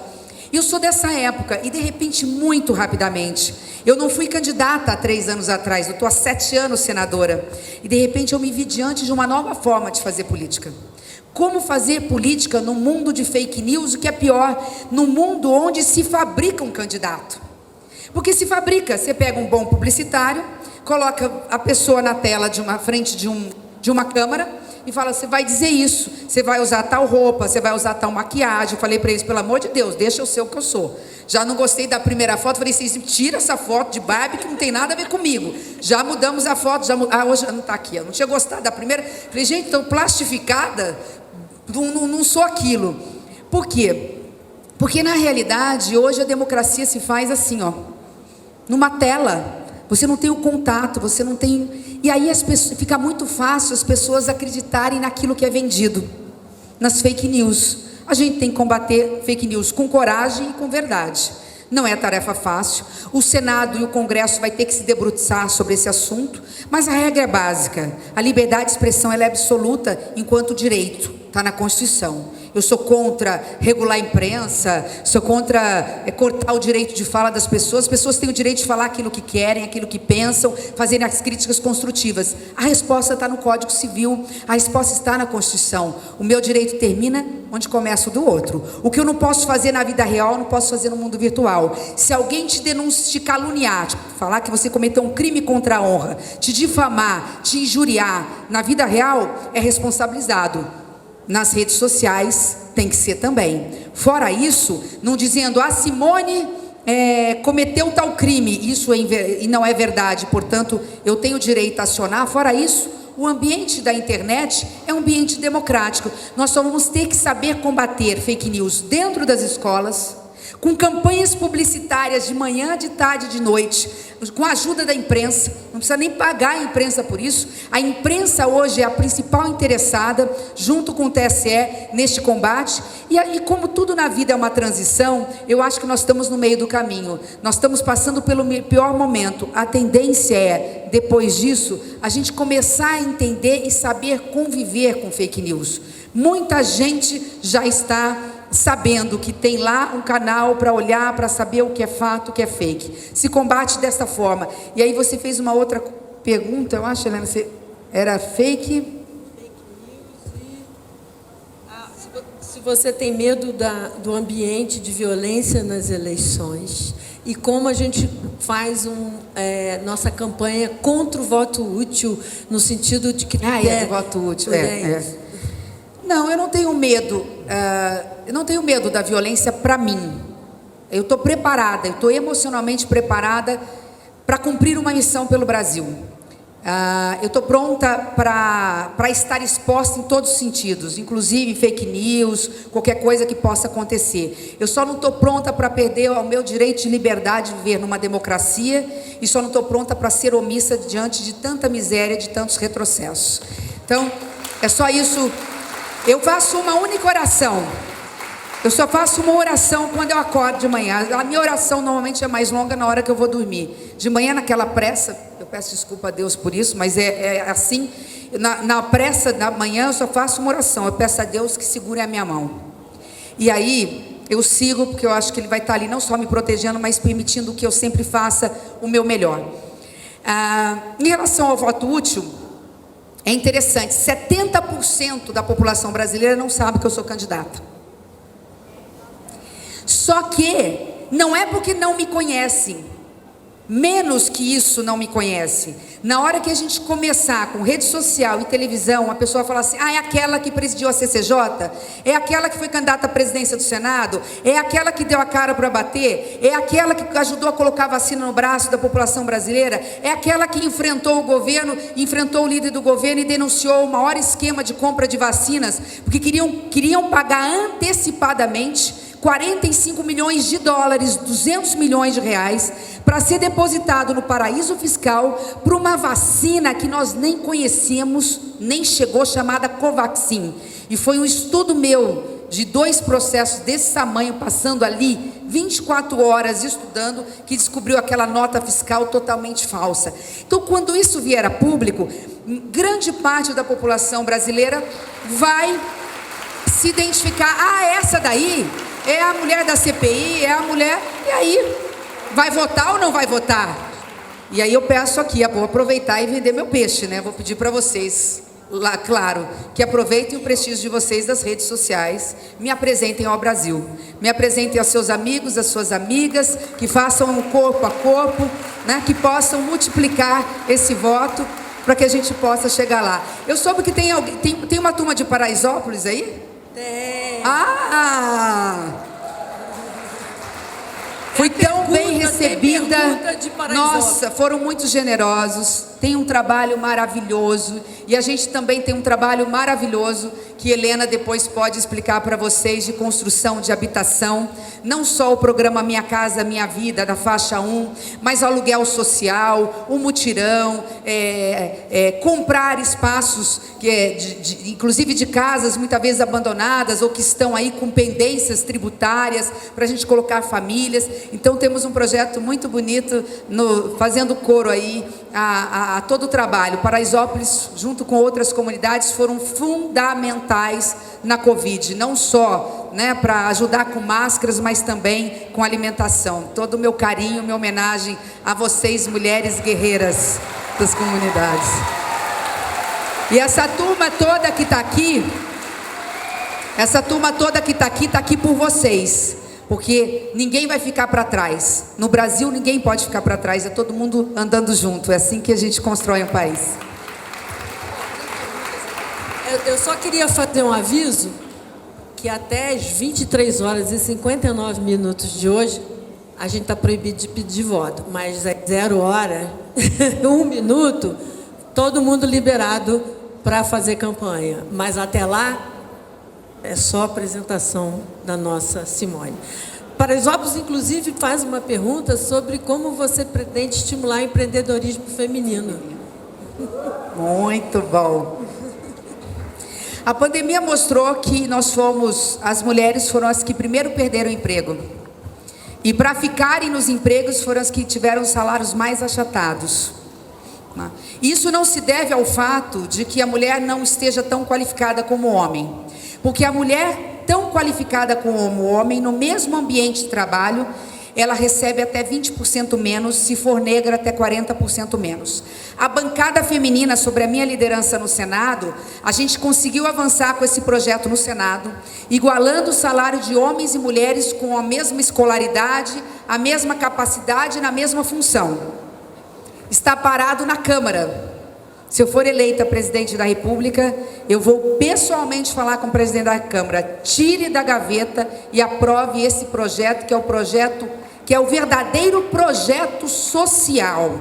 E eu sou dessa época, e de repente, muito rapidamente, eu não fui candidata há 3 anos atrás, eu estou há 7 anos senadora, e de repente eu me vi diante de uma nova forma de fazer política. Como fazer política no mundo de fake news, o que é pior, no mundo onde se fabrica um candidato. Porque se fabrica, você pega um bom publicitário, coloca a pessoa na tela frente de uma câmera e fala: você vai dizer isso, você vai usar tal roupa, você vai usar tal maquiagem. Eu falei para eles: pelo amor de Deus, deixa eu ser o que eu sou. Já não gostei da primeira foto, falei: vocês tira essa foto de Barbie que não tem nada a ver comigo. Já mudamos a foto, hoje não está aqui, eu não tinha gostado da primeira. Falei: gente, então plastificada, não sou aquilo. Por quê? Porque na realidade, hoje a democracia se faz assim, ó, numa tela. Você não tem o contato, você não tem... E aí fica muito fácil as pessoas acreditarem naquilo que é vendido, nas fake news. A gente tem que combater fake news com coragem e com verdade. Não é tarefa fácil. O Senado e o Congresso vai ter que se debruçar sobre esse assunto, mas a regra é básica. A liberdade de expressão ela é absoluta enquanto direito, está na Constituição. Eu sou contra regular a imprensa, sou contra cortar o direito de fala das pessoas. As pessoas têm o direito de falar aquilo que querem, aquilo que pensam, fazerem as críticas construtivas. A resposta está no Código Civil, a resposta está na Constituição. O meu direito termina onde começa o do outro. O que eu não posso fazer na vida real, eu não posso fazer no mundo virtual. Se alguém te denunciar, te caluniar, falar que você cometeu um crime contra a honra, te difamar, te injuriar, na vida real, é responsabilizado. Nas redes sociais tem que ser também. Fora isso, não dizendo: a Simone cometeu tal crime, isso e não é verdade, portanto eu tenho direito a acionar. Fora isso, o ambiente da internet é um ambiente democrático. Nós só vamos ter que saber combater fake news dentro das escolas, com campanhas publicitárias de manhã, de tarde, de noite, com a ajuda da imprensa. Não precisa nem pagar a imprensa por isso. A imprensa hoje é a principal interessada, junto com o TSE, neste combate. E como tudo na vida é uma transição, eu acho que nós estamos no meio do caminho. Nós estamos passando pelo pior momento. A tendência é, depois disso, a gente começar a entender e saber conviver com fake news. Muita gente já está sabendo que tem lá um canal para olhar, para saber o que é fato, o que é fake. Se combate dessa forma. E aí você fez uma outra pergunta, eu acho, Helena, era fake
news se você tem medo do ambiente de violência nas eleições e como a gente faz nossa campanha contra o voto útil, no sentido de que...
do voto útil, Não, eu não tenho medo. Eu não tenho medo da violência para mim. Eu estou preparada, eu estou emocionalmente preparada para cumprir uma missão pelo Brasil. Eu estou pronta para estar exposta em todos os sentidos, inclusive fake news, qualquer coisa que possa acontecer. Eu só não estou pronta para perder o meu direito de liberdade de viver numa democracia, e só não estou pronta para ser omissa diante de tanta miséria, de tantos retrocessos. Então, é só isso. Eu faço uma única oração. Eu só faço uma oração quando eu acordo de manhã. A minha oração normalmente é mais longa na hora que eu vou dormir. De manhã, naquela pressa, eu peço desculpa a Deus por isso, mas é assim, na pressa da manhã eu só faço uma oração. Eu peço a Deus que segure a minha mão. E aí, eu sigo, porque eu acho que Ele vai estar ali não só me protegendo, mas permitindo que eu sempre faça o meu melhor. Em relação ao voto útil, é interessante, 70% da população brasileira não sabe que eu sou candidata. Só que não é porque não me conhecem, menos que isso não me conhecem, Na hora que a gente começar com rede social e televisão, a pessoa fala assim: ah, é aquela que presidiu a CCJ? É aquela que foi candidata à presidência do Senado? É aquela que deu a cara para bater? É aquela que ajudou a colocar a vacina no braço da população brasileira? É aquela que enfrentou o governo, enfrentou o líder do governo e denunciou o maior esquema de compra de vacinas, porque queriam pagar antecipadamente 45 milhões de dólares, 200 milhões de reais, para ser depositado no paraíso fiscal por uma vacina que nós nem conhecemos, nem chegou, chamada Covaxin. E foi um estudo meu, de 2 processos desse tamanho, passando ali 24 horas estudando, que descobriu aquela nota fiscal totalmente falsa. Então, quando isso vier a público, grande parte da população brasileira vai se identificar: ah, essa daí é a mulher da CPI, é a mulher... E aí, vai votar ou não vai votar? E aí eu peço aqui, vou aproveitar e vender meu peixe, né? Vou pedir para vocês, lá, claro, que aproveitem o prestígio de vocês das redes sociais, me apresentem ao Brasil, me apresentem aos seus amigos, às suas amigas, que façam um corpo a corpo, né? Que possam multiplicar esse voto, para que a gente possa chegar lá. Eu soube que tem uma turma de Paraisópolis aí?
Tem.
Fui tão bem recebida.
Nossa,
Nossa, foram muito generosos. Tem um trabalho maravilhoso. E a gente também tem um trabalho maravilhoso que Helena depois pode explicar para vocês, de construção de habitação. Não só o programa Minha Casa Minha Vida, da faixa 1, mas o aluguel social, o mutirão, comprar espaços, inclusive de casas muitas vezes abandonadas ou que estão aí com pendências tributárias, para a gente colocar famílias. Então temos um projeto muito bonito, fazendo coro aí a todo o trabalho. Paraisópolis, junto com outras comunidades, foram fundamentais na Covid, não só, né, para ajudar com máscaras, mas também com alimentação. Todo o meu carinho, minha homenagem a vocês, mulheres guerreiras das comunidades. E essa turma toda que está aqui, está aqui por vocês, porque ninguém vai ficar para trás. No Brasil ninguém pode ficar para trás, é todo mundo andando junto. É assim que a gente constrói um país.
Eu só queria fazer um aviso, que até as 23 horas e 59 minutos de hoje, a gente está proibido de pedir voto, mas às 0 hora, 1 minuto, todo mundo liberado para fazer campanha. Mas até lá, é só apresentação da nossa Simone. Paraisópolis, inclusive, faz uma pergunta sobre como você pretende estimular o empreendedorismo feminino.
Muito bom. A pandemia mostrou que as mulheres foram as que primeiro perderam o emprego. E para ficarem nos empregos foram as que tiveram salários mais achatados. Isso não se deve ao fato de que a mulher não esteja tão qualificada como o homem. Porque a mulher tão qualificada como o homem, no mesmo ambiente de trabalho, ela recebe até 20% menos, se for negra até 40% menos. A bancada feminina, sobre a minha liderança no Senado, a gente conseguiu avançar com esse projeto no Senado, igualando o salário de homens e mulheres com a mesma escolaridade, a mesma capacidade, na mesma função. Está parado na Câmara. Se eu for eleita presidente da República, eu vou pessoalmente falar com o presidente da Câmara: tire da gaveta e aprove esse projeto, que é o verdadeiro projeto social.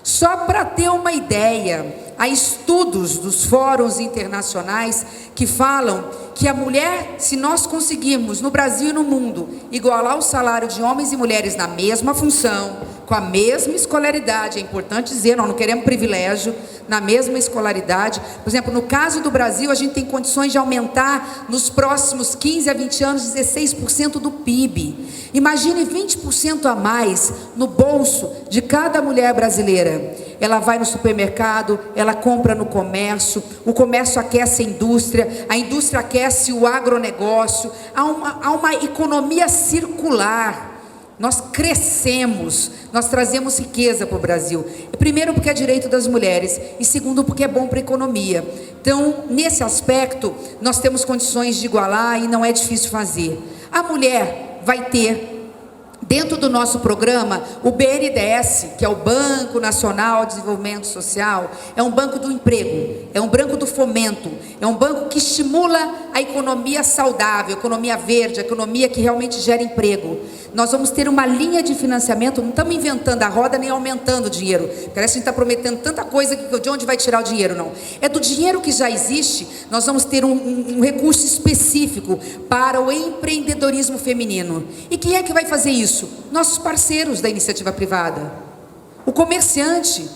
Só para ter uma ideia, há estudos dos fóruns internacionais que falam que a mulher, se nós conseguirmos no Brasil e no mundo igualar o salário de homens e mulheres na mesma função, com a mesma escolaridade, é importante dizer, nós não queremos privilégio, na mesma escolaridade. Por exemplo, no caso do Brasil, a gente tem condições de aumentar nos próximos 15 a 20 anos 16% do PIB. Imagine 20% a mais no bolso de cada mulher brasileira. Ela vai no supermercado, ela compra no comércio, o comércio aquece a indústria aquece o agronegócio, há uma economia circular. Nós crescemos, nós trazemos riqueza para o Brasil. Primeiro, porque é direito das mulheres, e segundo, porque é bom para a economia. Então, nesse aspecto, nós temos condições de igualar e não é difícil fazer. A mulher vai ter Dentro do nosso programa, o BNDES, que é o Banco Nacional de Desenvolvimento Social, é um banco do emprego, é um banco do fomento, é um banco que estimula a economia saudável, a economia verde, a economia que realmente gera emprego. Nós vamos ter uma linha de financiamento, não estamos inventando a roda nem aumentando o dinheiro. Parece que a gente está prometendo tanta coisa que de onde vai tirar o dinheiro, não. É do dinheiro que já existe, nós vamos ter um recurso específico para o empreendedorismo feminino. E quem é que vai fazer isso? Nossos parceiros da iniciativa privada, o comerciante,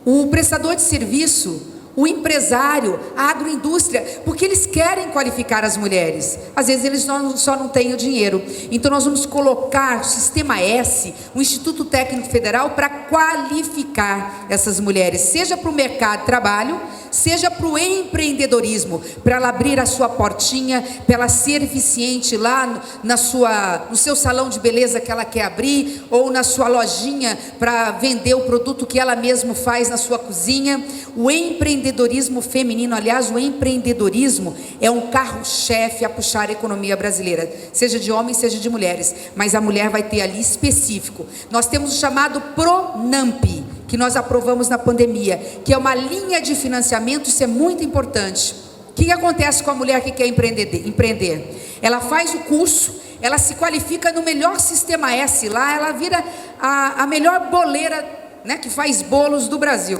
o prestador de serviço, o empresário, a agroindústria, porque eles querem qualificar as mulheres. Às vezes eles só não têm o dinheiro. Então nós vamos colocar o Sistema S, o Instituto Técnico Federal, para qualificar essas mulheres, seja para o mercado de trabalho, seja para o empreendedorismo, para ela abrir a sua portinha, para ela ser eficiente lá no seu salão de beleza que ela quer abrir, ou na sua lojinha para vender o produto que ela mesma faz na sua cozinha. O empreendedorismo feminino, aliás, o empreendedorismo é um carro-chefe a puxar a economia brasileira, seja de homens, seja de mulheres, mas a mulher vai ter ali específico. Nós temos o chamado PRONAMP, que nós aprovamos na pandemia, que é uma linha de financiamento. Isso é muito importante. O que acontece com a mulher que quer empreender? Ela faz o curso, ela se qualifica no melhor Sistema S lá, ela vira a melhor boleira, né, que faz bolos do Brasil.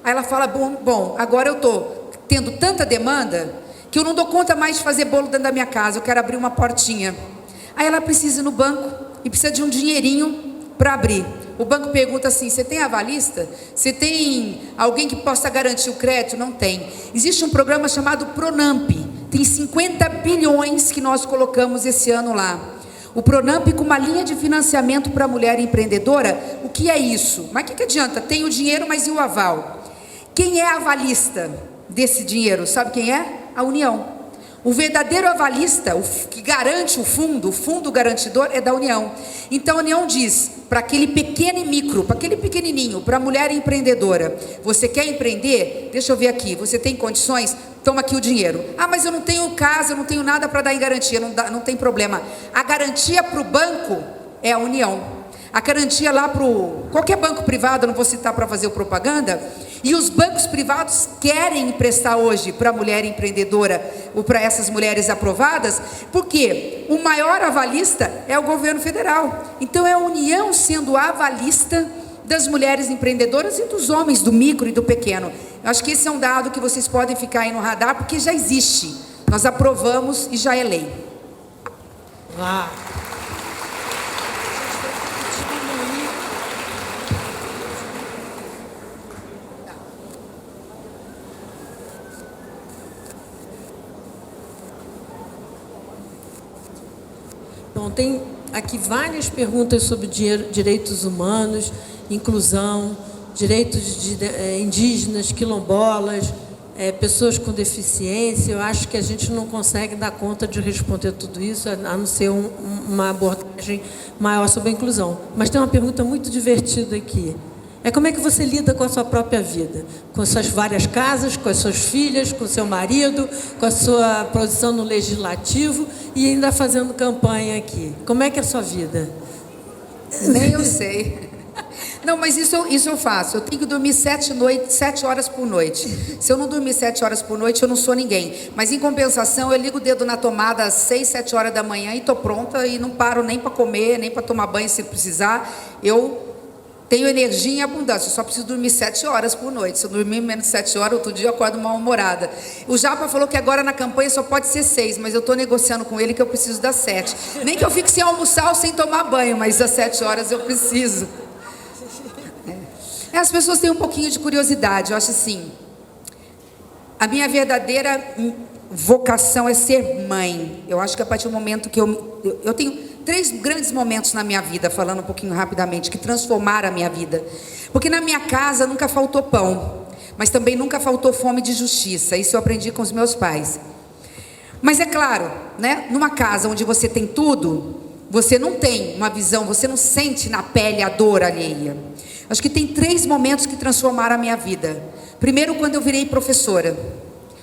Aí ela fala, bom, agora eu estou tendo tanta demanda que eu não dou conta mais de fazer bolo dentro da minha casa, eu quero abrir uma portinha. Aí ela precisa ir no banco e precisa de um dinheirinho para abrir. O banco pergunta assim, você tem avalista? Você tem alguém que possa garantir o crédito? Não tem. Existe um programa chamado PRONAMP, tem 50 bilhões que nós colocamos esse ano lá. O PRONAMP com uma linha de financiamento para a mulher empreendedora. O que é isso? Mas o que adianta? Tem o dinheiro, mas e o aval? Quem é avalista desse dinheiro? Sabe quem é? A União. O verdadeiro avalista, o que garante o fundo garantidor é da União. Então a União diz para aquele pequeno e micro, para aquele pequenininho, para a mulher empreendedora, você quer empreender? Deixa eu ver aqui, você tem condições? Toma aqui o dinheiro. Ah, mas eu não tenho casa, eu não tenho nada para dar em garantia. Não tem problema. A garantia para o banco é a União. A garantia lá para qualquer banco privado, não vou citar para fazer propaganda, e os bancos privados querem emprestar hoje para a mulher empreendedora, ou para essas mulheres aprovadas, porque o maior avalista é o governo federal. Então é a União sendo avalista das mulheres empreendedoras e dos homens, do micro e do pequeno. Eu acho que esse é um dado que vocês podem ficar aí no radar, porque já existe. Nós aprovamos e já é lei.
Bom, tem aqui várias perguntas sobre direitos humanos, inclusão, direitos de indígenas, quilombolas, pessoas com deficiência. Eu acho que a gente não consegue dar conta de responder tudo isso, a não ser uma abordagem maior sobre a inclusão. Mas tem uma pergunta muito divertida aqui. Como é que você lida com a sua própria vida? Com suas várias casas, com as suas filhas, com o seu marido, com a sua posição no legislativo e ainda fazendo campanha aqui. Como é que é a sua vida?
Nem eu sei. Não, mas isso eu faço. Eu tenho que dormir 7 horas por noite. Se eu não dormir 7 horas por noite, eu não sou ninguém. Mas em compensação, eu ligo o dedo na tomada às 6, 7 horas da manhã e estou pronta e não paro nem para comer, nem para tomar banho se precisar. Eu tenho energia em abundância, eu só preciso dormir 7 horas por noite. Se eu dormir menos de 7 horas, outro dia eu acordo mal-humorada. O Japa falou que agora na campanha só pode ser 6, mas eu estou negociando com ele que eu preciso das 7. Nem que eu fique sem almoçar ou sem tomar banho, mas às 7 horas eu preciso. As pessoas têm um pouquinho de curiosidade. Eu acho assim, a minha verdadeira vocação é ser mãe. Eu acho que a partir do momento que eu tenho 3 grandes momentos na minha vida, falando um pouquinho rapidamente, que transformaram a minha vida. Porque na minha casa nunca faltou pão, mas também nunca faltou fome de justiça. Isso eu aprendi com os meus pais. Mas é claro, né? Numa casa onde você tem tudo, você não tem uma visão, você não sente na pele a dor alheia. Acho que tem 3 momentos que transformaram a minha vida. Primeiro, quando eu virei professora.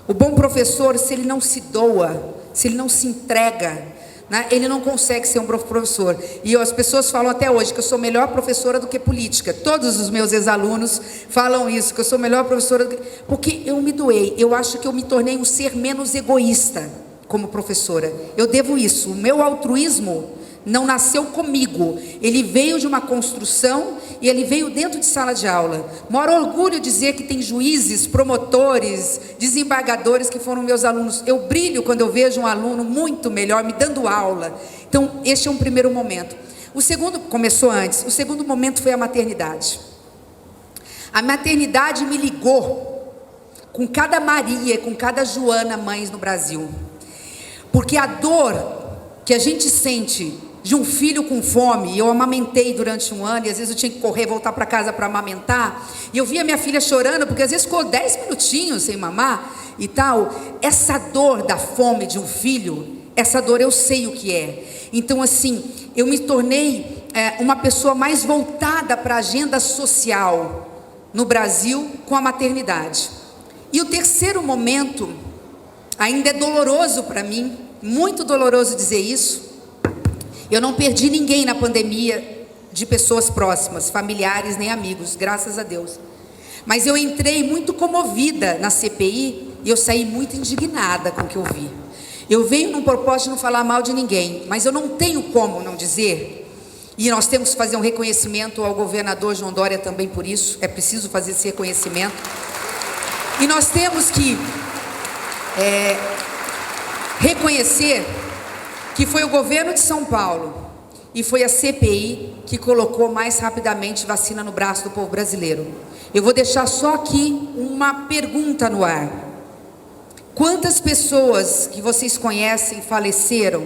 O bom professor, se ele não se doa, se ele não se entrega, né, ele não consegue ser um professor. E as pessoas falam até hoje que eu sou melhor professora do que política. Todos os meus ex-alunos falam isso, que eu sou melhor professora porque eu me doei. Eu acho que eu me tornei um ser menos egoísta como professora. Eu devo isso. O meu altruísmo não nasceu comigo, ele veio de uma construção e ele veio dentro de sala de aula. Maior orgulho dizer que tem juízes, promotores, desembargadores que foram meus alunos. Eu brilho quando eu vejo um aluno muito melhor me dando aula. Então, este é um primeiro momento. O segundo começou antes. O segundo momento foi a maternidade. A maternidade me ligou com cada Maria, com cada Joana mães no Brasil. Porque a dor que a gente sente de um filho com fome, eu amamentei durante um ano, e às vezes eu tinha que correr, voltar para casa para amamentar, e eu via minha filha chorando, porque às vezes ficou 10 minutinhos sem mamar, e tal. Essa dor da fome de um filho, essa dor eu sei o que é. Então assim, eu me tornei uma pessoa mais voltada para a agenda social no Brasil com a maternidade. E o terceiro momento, ainda é doloroso para mim, muito doloroso dizer isso. Eu não perdi ninguém na pandemia de pessoas próximas, familiares nem amigos, graças a Deus. Mas eu entrei muito comovida na CPI e eu saí muito indignada com o que eu vi. Eu venho num propósito de não falar mal de ninguém, mas eu não tenho como não dizer, e nós temos que fazer um reconhecimento ao governador João Dória também por isso, é preciso fazer esse reconhecimento. E nós temos que reconhecer que foi o governo de São Paulo e foi a CPI que colocou mais rapidamente vacina no braço do povo brasileiro. Eu vou deixar só aqui uma pergunta no ar. Quantas pessoas que vocês conhecem faleceram,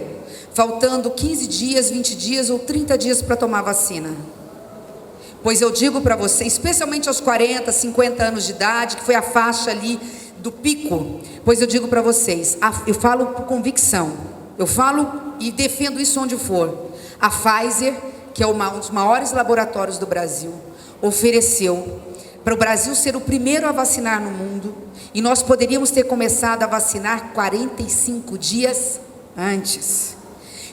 faltando 15 dias, 20 dias ou 30 dias para tomar vacina? Pois eu digo para vocês, especialmente aos 40, 50 anos de idade, que foi a faixa ali do pico, pois eu digo para vocês, eu falo por convicção, eu falo e defendo isso onde for. A Pfizer, que é um dos maiores laboratórios do Brasil, ofereceu para o Brasil ser o primeiro a vacinar no mundo, e nós poderíamos ter começado a vacinar 45 dias antes.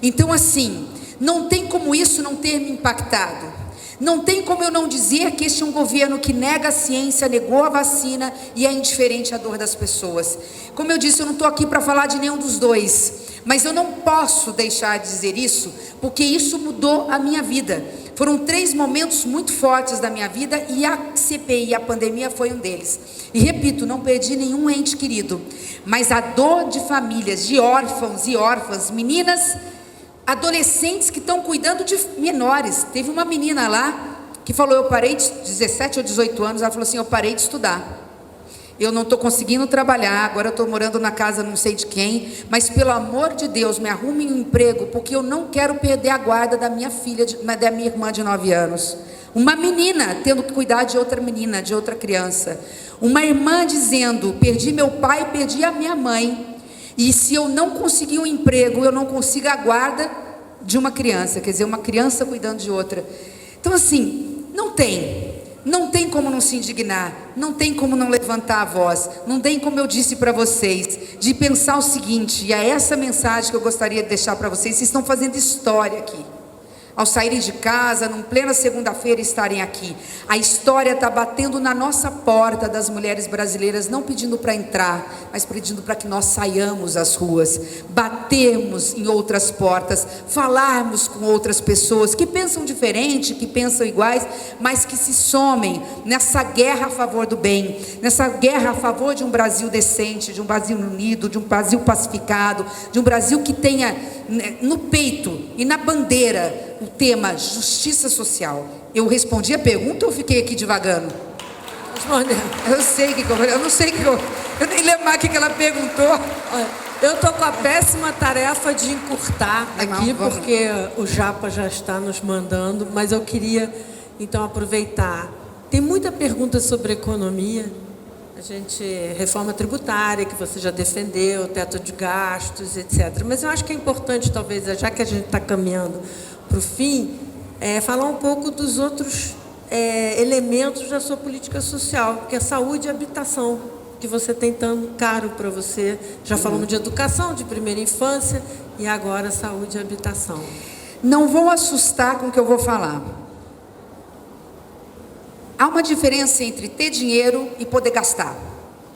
Então assim, não tem como isso não ter me impactado. Não tem como eu não dizer que este é um governo que nega a ciência, negou a vacina e é indiferente à dor das pessoas. Como eu disse, eu não estou aqui para falar de nenhum dos dois, mas eu não posso deixar de dizer isso, porque isso mudou a minha vida. Foram 3 momentos muito fortes da minha vida e a CPI, a pandemia, foi um deles. E repito, não perdi nenhum ente querido, mas a dor de famílias, de órfãos e órfãs, meninas, adolescentes que estão cuidando de menores. Teve uma menina lá que falou, eu parei de 17 ou 18 anos, ela falou assim, eu parei de estudar. Eu não estou conseguindo trabalhar, agora eu estou morando na casa não sei de quem, mas pelo amor de Deus, me arrume um emprego, porque eu não quero perder a guarda da minha filha, da minha irmã de 9 anos. Uma menina tendo que cuidar de outra menina, de outra criança. Uma irmã dizendo, perdi meu pai, perdi a minha mãe. E se eu não conseguir um emprego, eu não consigo a guarda de uma criança, quer dizer, uma criança cuidando de outra. Então assim, não tem como não se indignar, não tem como não levantar a voz, não tem como eu disse para vocês, de pensar o seguinte, e é essa mensagem que eu gostaria de deixar para vocês, vocês estão fazendo história aqui. Ao saírem de casa, num plena segunda-feira, estarem aqui. A história está batendo na nossa porta das mulheres brasileiras, não pedindo para entrar, mas pedindo para que nós saiamos às ruas, batermos em outras portas, falarmos com outras pessoas que pensam diferente, que pensam iguais, mas que se somem nessa guerra a favor do bem, nessa guerra a favor de um Brasil decente, de um Brasil unido, de um Brasil pacificado, de um Brasil que tenha no peito e na bandeira o tema justiça social. Eu respondi a pergunta ou fiquei aqui divagando? Eu sei que eu não sei que eu nem lembro mais o que ela perguntou.
Olha, eu estou com a péssima tarefa de encurtar aqui, porque o Japa já está nos mandando, mas eu queria então aproveitar. Tem muita pergunta sobre economia. A gente, reforma tributária, que você já defendeu, teto de gastos, etc. Mas eu acho que é importante, talvez, já que a gente está caminhando para o fim, falar um pouco dos outros elementos da sua política social, que é saúde e habitação, que você tem tão caro para você. Já falamos de educação, de primeira infância, e agora saúde e habitação.
Não vou assustar com o que eu vou falar. Há uma diferença entre ter dinheiro e poder gastar.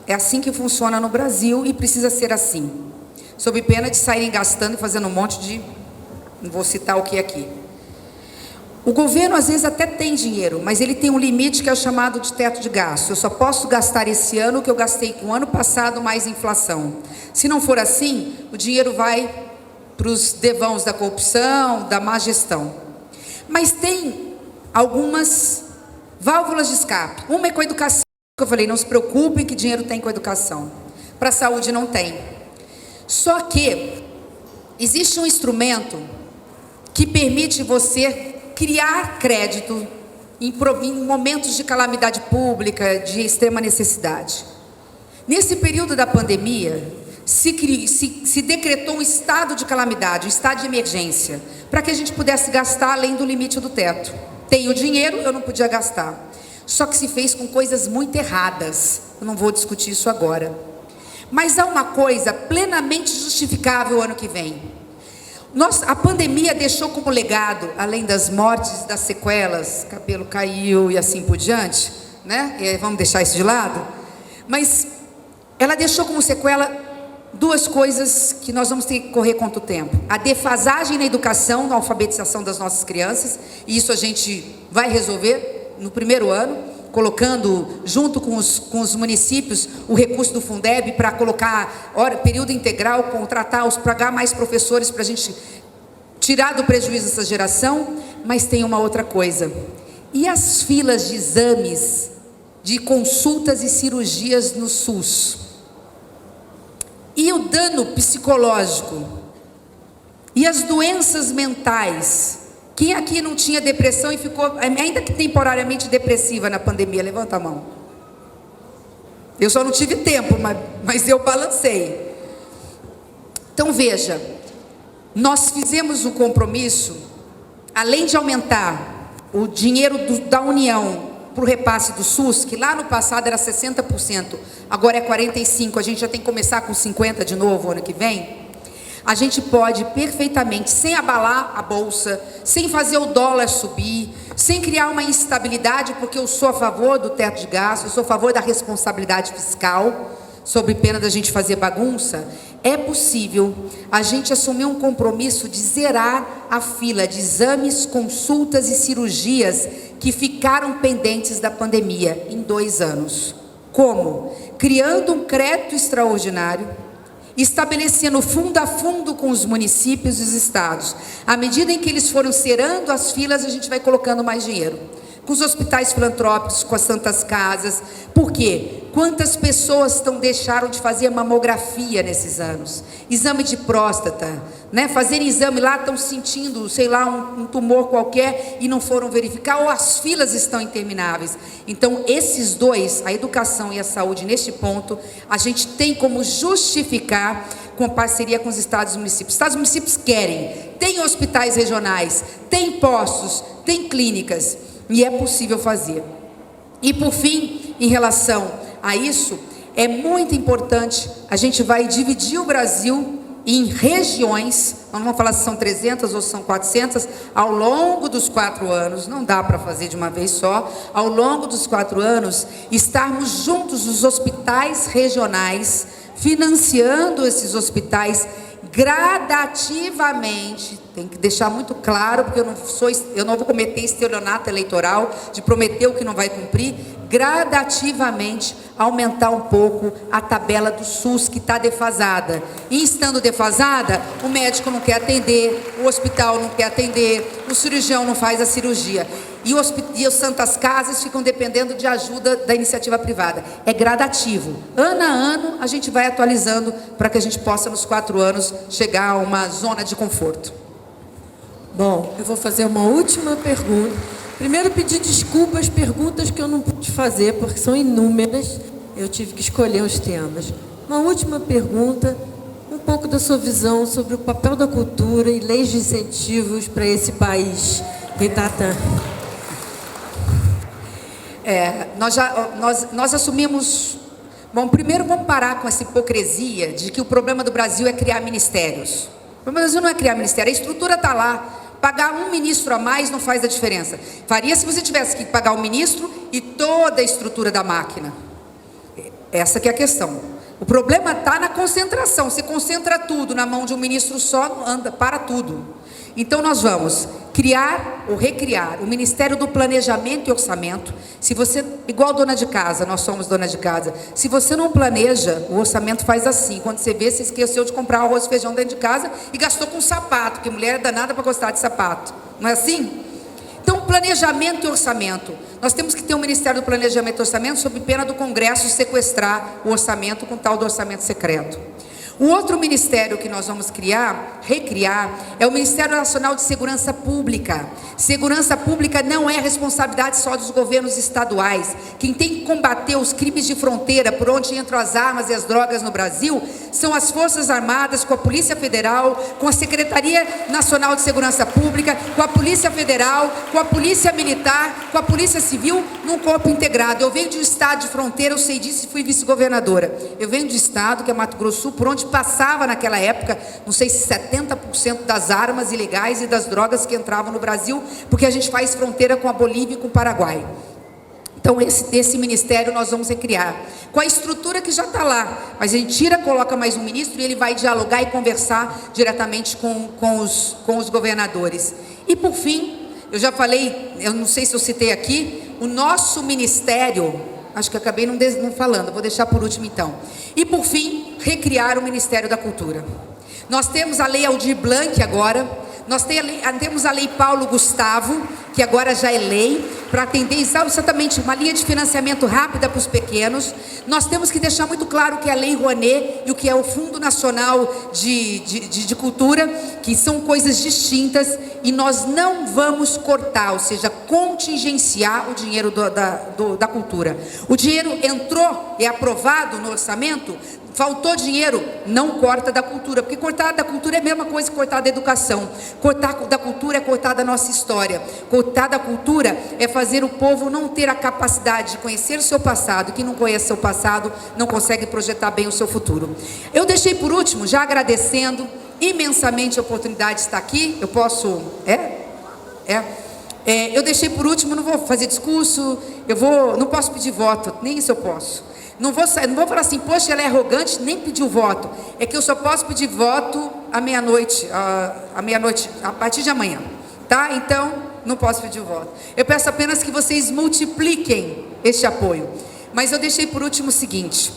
É assim que funciona no Brasil e precisa ser assim. Sob pena de saírem gastando e fazendo um monte de... Não vou citar o que aqui. O governo às vezes até tem dinheiro, mas ele tem um limite que é o chamado de teto de gasto. Eu só posso gastar esse ano o que eu gastei com o ano passado mais inflação. Se não for assim, o dinheiro vai para os devãos da corrupção, da má gestão. Mas tem algumas válvulas de escape. Uma é com a educação, que eu falei, não se preocupem que dinheiro tem com a educação. Para a saúde não tem. Só que existe um instrumento que permite você criar crédito em momentos de calamidade pública, de extrema necessidade. Nesse período da pandemia, se decretou um estado de calamidade, um estado de emergência, para que a gente pudesse gastar além do limite do teto. Tenho dinheiro, eu não podia gastar. Só que se fez com coisas muito erradas. Eu não vou discutir isso agora. Mas há uma coisa plenamente justificável ano que vem. A pandemia deixou como legado, além das mortes, das sequelas, cabelo caiu e assim por diante, né? E vamos deixar isso de lado. Mas ela deixou como sequela duas coisas que nós vamos ter que correr contra o tempo. A defasagem na educação, na alfabetização das nossas crianças, e isso a gente vai resolver no primeiro ano, colocando junto com os municípios o recurso do Fundeb para colocar período integral, pagar mais professores para a gente tirar do prejuízo dessa geração. Mas tem uma outra coisa. E as filas de exames, de consultas e cirurgias no SUS? E o dano psicológico? E as doenças mentais? Quem aqui não tinha depressão e ficou, ainda que temporariamente depressiva na pandemia? Levanta a mão. Eu só não tive tempo, mas eu balancei. Então veja, nós fizemos um compromisso, além de aumentar o dinheiro da União para o repasse do SUS, que lá no passado era 60%, agora é 45%, a gente já tem que começar com 50% de novo ano que vem. A gente pode perfeitamente, sem abalar a bolsa, sem fazer o dólar subir, sem criar uma instabilidade, porque eu sou a favor do teto de gasto, eu sou a favor da responsabilidade fiscal, sob pena da gente fazer bagunça. É possível a gente assumir um compromisso de zerar a fila de exames, consultas e cirurgias que ficaram pendentes da pandemia em 2 anos. Como? Criando um crédito extraordinário, estabelecendo fundo a fundo com os municípios e os estados. À medida em que eles foram zerando as filas, a gente vai colocando mais dinheiro. Com os hospitais filantrópicos, com as santas casas. Por quê? Quantas pessoas deixaram de fazer mamografia nesses anos? Exame de próstata, né? Fazerem exame lá, estão sentindo, sei lá, um tumor qualquer e não foram verificar, ou as filas estão intermináveis. Então, esses dois, a educação e a saúde, neste ponto, a gente tem como justificar com parceria com os estados e municípios. Os estados e municípios querem, tem hospitais regionais, tem postos, tem clínicas, e é possível fazer. E por fim, em relação a isso, é muito importante, a gente vai dividir o Brasil em regiões, não vamos falar se são 300 ou se são 400, ao longo dos 4 anos, não dá para fazer de uma vez só, ao longo dos 4 anos, estarmos juntos os hospitais regionais, financiando esses hospitais gradativamente. Tem que deixar muito claro, porque eu não vou cometer estelionato eleitoral de prometer o que não vai cumprir. Gradativamente aumentar um pouco a tabela do SUS, que está defasada. E estando defasada, o médico não quer atender, o hospital não quer atender, o cirurgião não faz a cirurgia. E as santas casas ficam dependendo de ajuda da iniciativa privada. É gradativo. Ano a ano, a gente vai atualizando para que a gente possa, nos 4 anos, chegar a uma zona de conforto.
Bom, eu vou fazer uma última pergunta. Primeiro, pedir desculpas às perguntas que eu não pude fazer, porque são inúmeras. Eu tive que escolher os temas. Uma última pergunta, um pouco da sua visão sobre o papel da cultura e leis de incentivos para esse país. Ritatã.
Nós assumimos... Bom, primeiro vamos parar com essa hipocrisia de que o problema do Brasil é criar ministérios. O Brasil não é criar ministério, a estrutura está lá. Pagar um ministro a mais não faz a diferença. Faria se você tivesse que pagar o ministro e toda a estrutura da máquina. Essa que é a questão. O problema está na concentração. Você concentra tudo na mão de um ministro só, anda, para tudo. Então nós vamos criar ou recriar o Ministério do Planejamento e Orçamento. Se você, igual dona de casa, nós somos dona de casa, se você não planeja, o orçamento faz assim. Quando você vê, você esqueceu de comprar arroz e feijão dentro de casa e gastou com sapato, porque mulher é danada para gostar de sapato. Não é assim? Então, planejamento e orçamento. Nós temos que ter um Ministério do Planejamento e Orçamento sob pena do Congresso sequestrar o orçamento com tal do orçamento secreto. O outro ministério que nós vamos recriar, é o Ministério Nacional de Segurança Pública. Segurança Pública não é responsabilidade só dos governos estaduais. Quem tem que combater os crimes de fronteira, por onde entram as armas e as drogas no Brasil, são as Forças Armadas, com a Polícia Federal, com a Secretaria Nacional de Segurança Pública, com a Polícia Federal, com a Polícia Militar, com a Polícia Civil, num corpo integrado. Eu venho de um estado de fronteira, eu sei disso e fui vice-governadora. Eu venho de um estado, que é Mato Grosso do Sul, por onde passava naquela época, não sei se 70% das armas ilegais e das drogas que entravam no Brasil, porque a gente faz fronteira com a Bolívia e com o Paraguai. Então esse ministério nós vamos recriar, com a estrutura que já está lá, mas a gente tira, coloca mais um ministro e ele vai dialogar e conversar diretamente com os governadores. E por fim, eu já falei, eu não sei se eu citei aqui, o nosso ministério, acho que acabei não falando, vou deixar por último então. E por fim, recriar o Ministério da Cultura. Nós temos a Lei Aldir Blanc agora, nós temos a Lei Paulo Gustavo, que agora já é lei, para atender exatamente uma linha de financiamento rápida para os pequenos. Nós temos que deixar muito claro que é a Lei Rouanet e o que é o Fundo Nacional de Cultura, que são coisas distintas, e nós não vamos cortar, ou seja, contingenciar o dinheiro da cultura. O dinheiro entrou, é aprovado no orçamento, faltou dinheiro, não corta da cultura, porque cortar da cultura é a mesma coisa que cortar da educação. Cortar da cultura é cortar da nossa história. Cortar da cultura é fazer o povo não ter a capacidade de conhecer o seu passado. Quem não conhece o seu passado não consegue projetar bem o seu futuro. Eu deixei por último, já agradecendo imensamente a oportunidade de estar aqui. Eu posso... eu deixei por último, não vou fazer discurso, não posso pedir voto, nem isso eu posso. Não vou falar assim, poxa, ela é arrogante, nem pediu voto. É que eu só posso pedir voto à meia-noite, a partir de amanhã, tá? Então, não posso pedir o voto. Eu peço apenas que vocês multipliquem este apoio. Mas eu deixei por último o seguinte: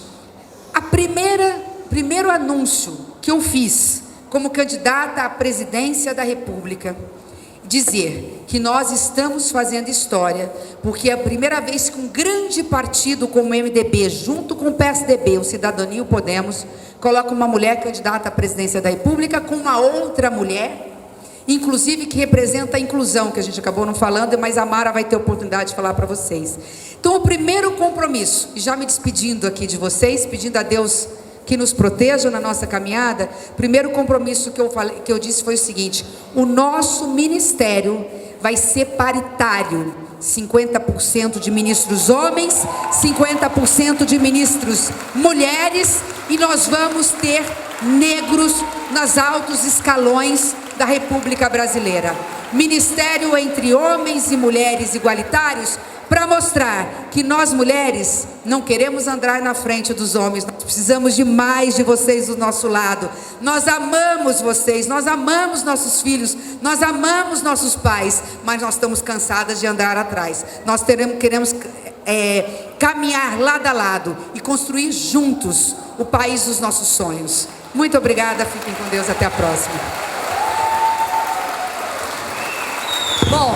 primeiro anúncio que eu fiz como candidata à presidência da República, dizer que nós estamos fazendo história, porque é a primeira vez que um grande partido como o MDB, junto com o PSDB, o Cidadania e o Podemos, coloca uma mulher candidata à presidência da República com uma outra mulher, inclusive que representa a inclusão, que a gente acabou não falando, mas a Mara vai ter oportunidade de falar para vocês. Então, o primeiro compromisso, e já me despedindo aqui de vocês, pedindo a Deus que nos protejam na nossa caminhada, primeiro compromisso que eu disse foi o seguinte: o nosso ministério vai ser paritário, 50% de ministros homens, 50% de ministros mulheres, e nós vamos ter negros nos altos escalões da República Brasileira. Ministério entre homens e mulheres igualitários, para mostrar que nós mulheres não queremos andar na frente dos homens, nós precisamos de mais de vocês do nosso lado. Nós amamos vocês, nós amamos nossos filhos, nós amamos nossos pais, mas nós estamos cansadas de andar atrás. Nós queremos caminhar lado a lado e construir juntos o país dos nossos sonhos. Muito obrigada, fiquem com Deus, até a próxima.
Bom,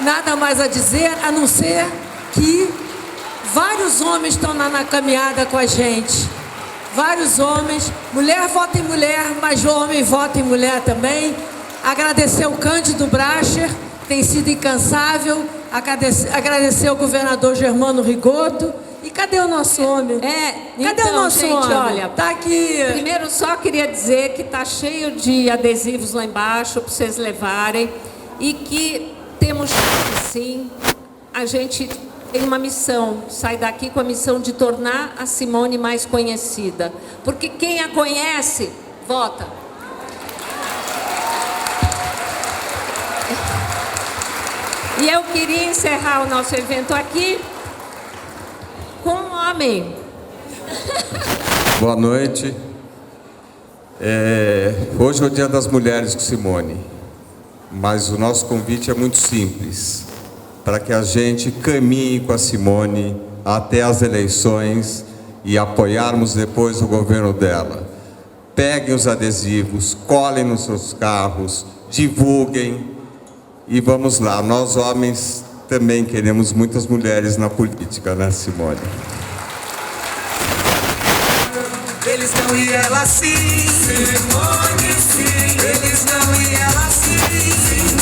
nada mais a dizer, a não ser que vários homens estão na caminhada com a gente. Vários homens. Mulher vota em mulher, mas homem vota em mulher também. Agradecer o Cândido Bracher, tem sido incansável. Agradecer ao governador Germano Rigoto. E cadê o nosso homem? Cadê o nosso homem?
Olha,
tá aqui.
Primeiro, só queria dizer que está cheio de adesivos lá embaixo para vocês levarem. E que temos sim, a gente tem uma missão, sai daqui com a missão de tornar a Simone mais conhecida. Porque quem a conhece, vota. E eu queria encerrar o nosso evento aqui com um homem.
Boa noite. Hoje é o Dia das Mulheres com Simone, mas o nosso convite é muito simples, para que a gente caminhe com a Simone até as eleições e apoiarmos depois o governo dela. Peguem os adesivos, colhem nos seus carros, divulguem e vamos lá. Nós homens também queremos muitas mulheres na política, né, Simone?
Eles não e ela sim, Simone sim. Eles não e ela sim.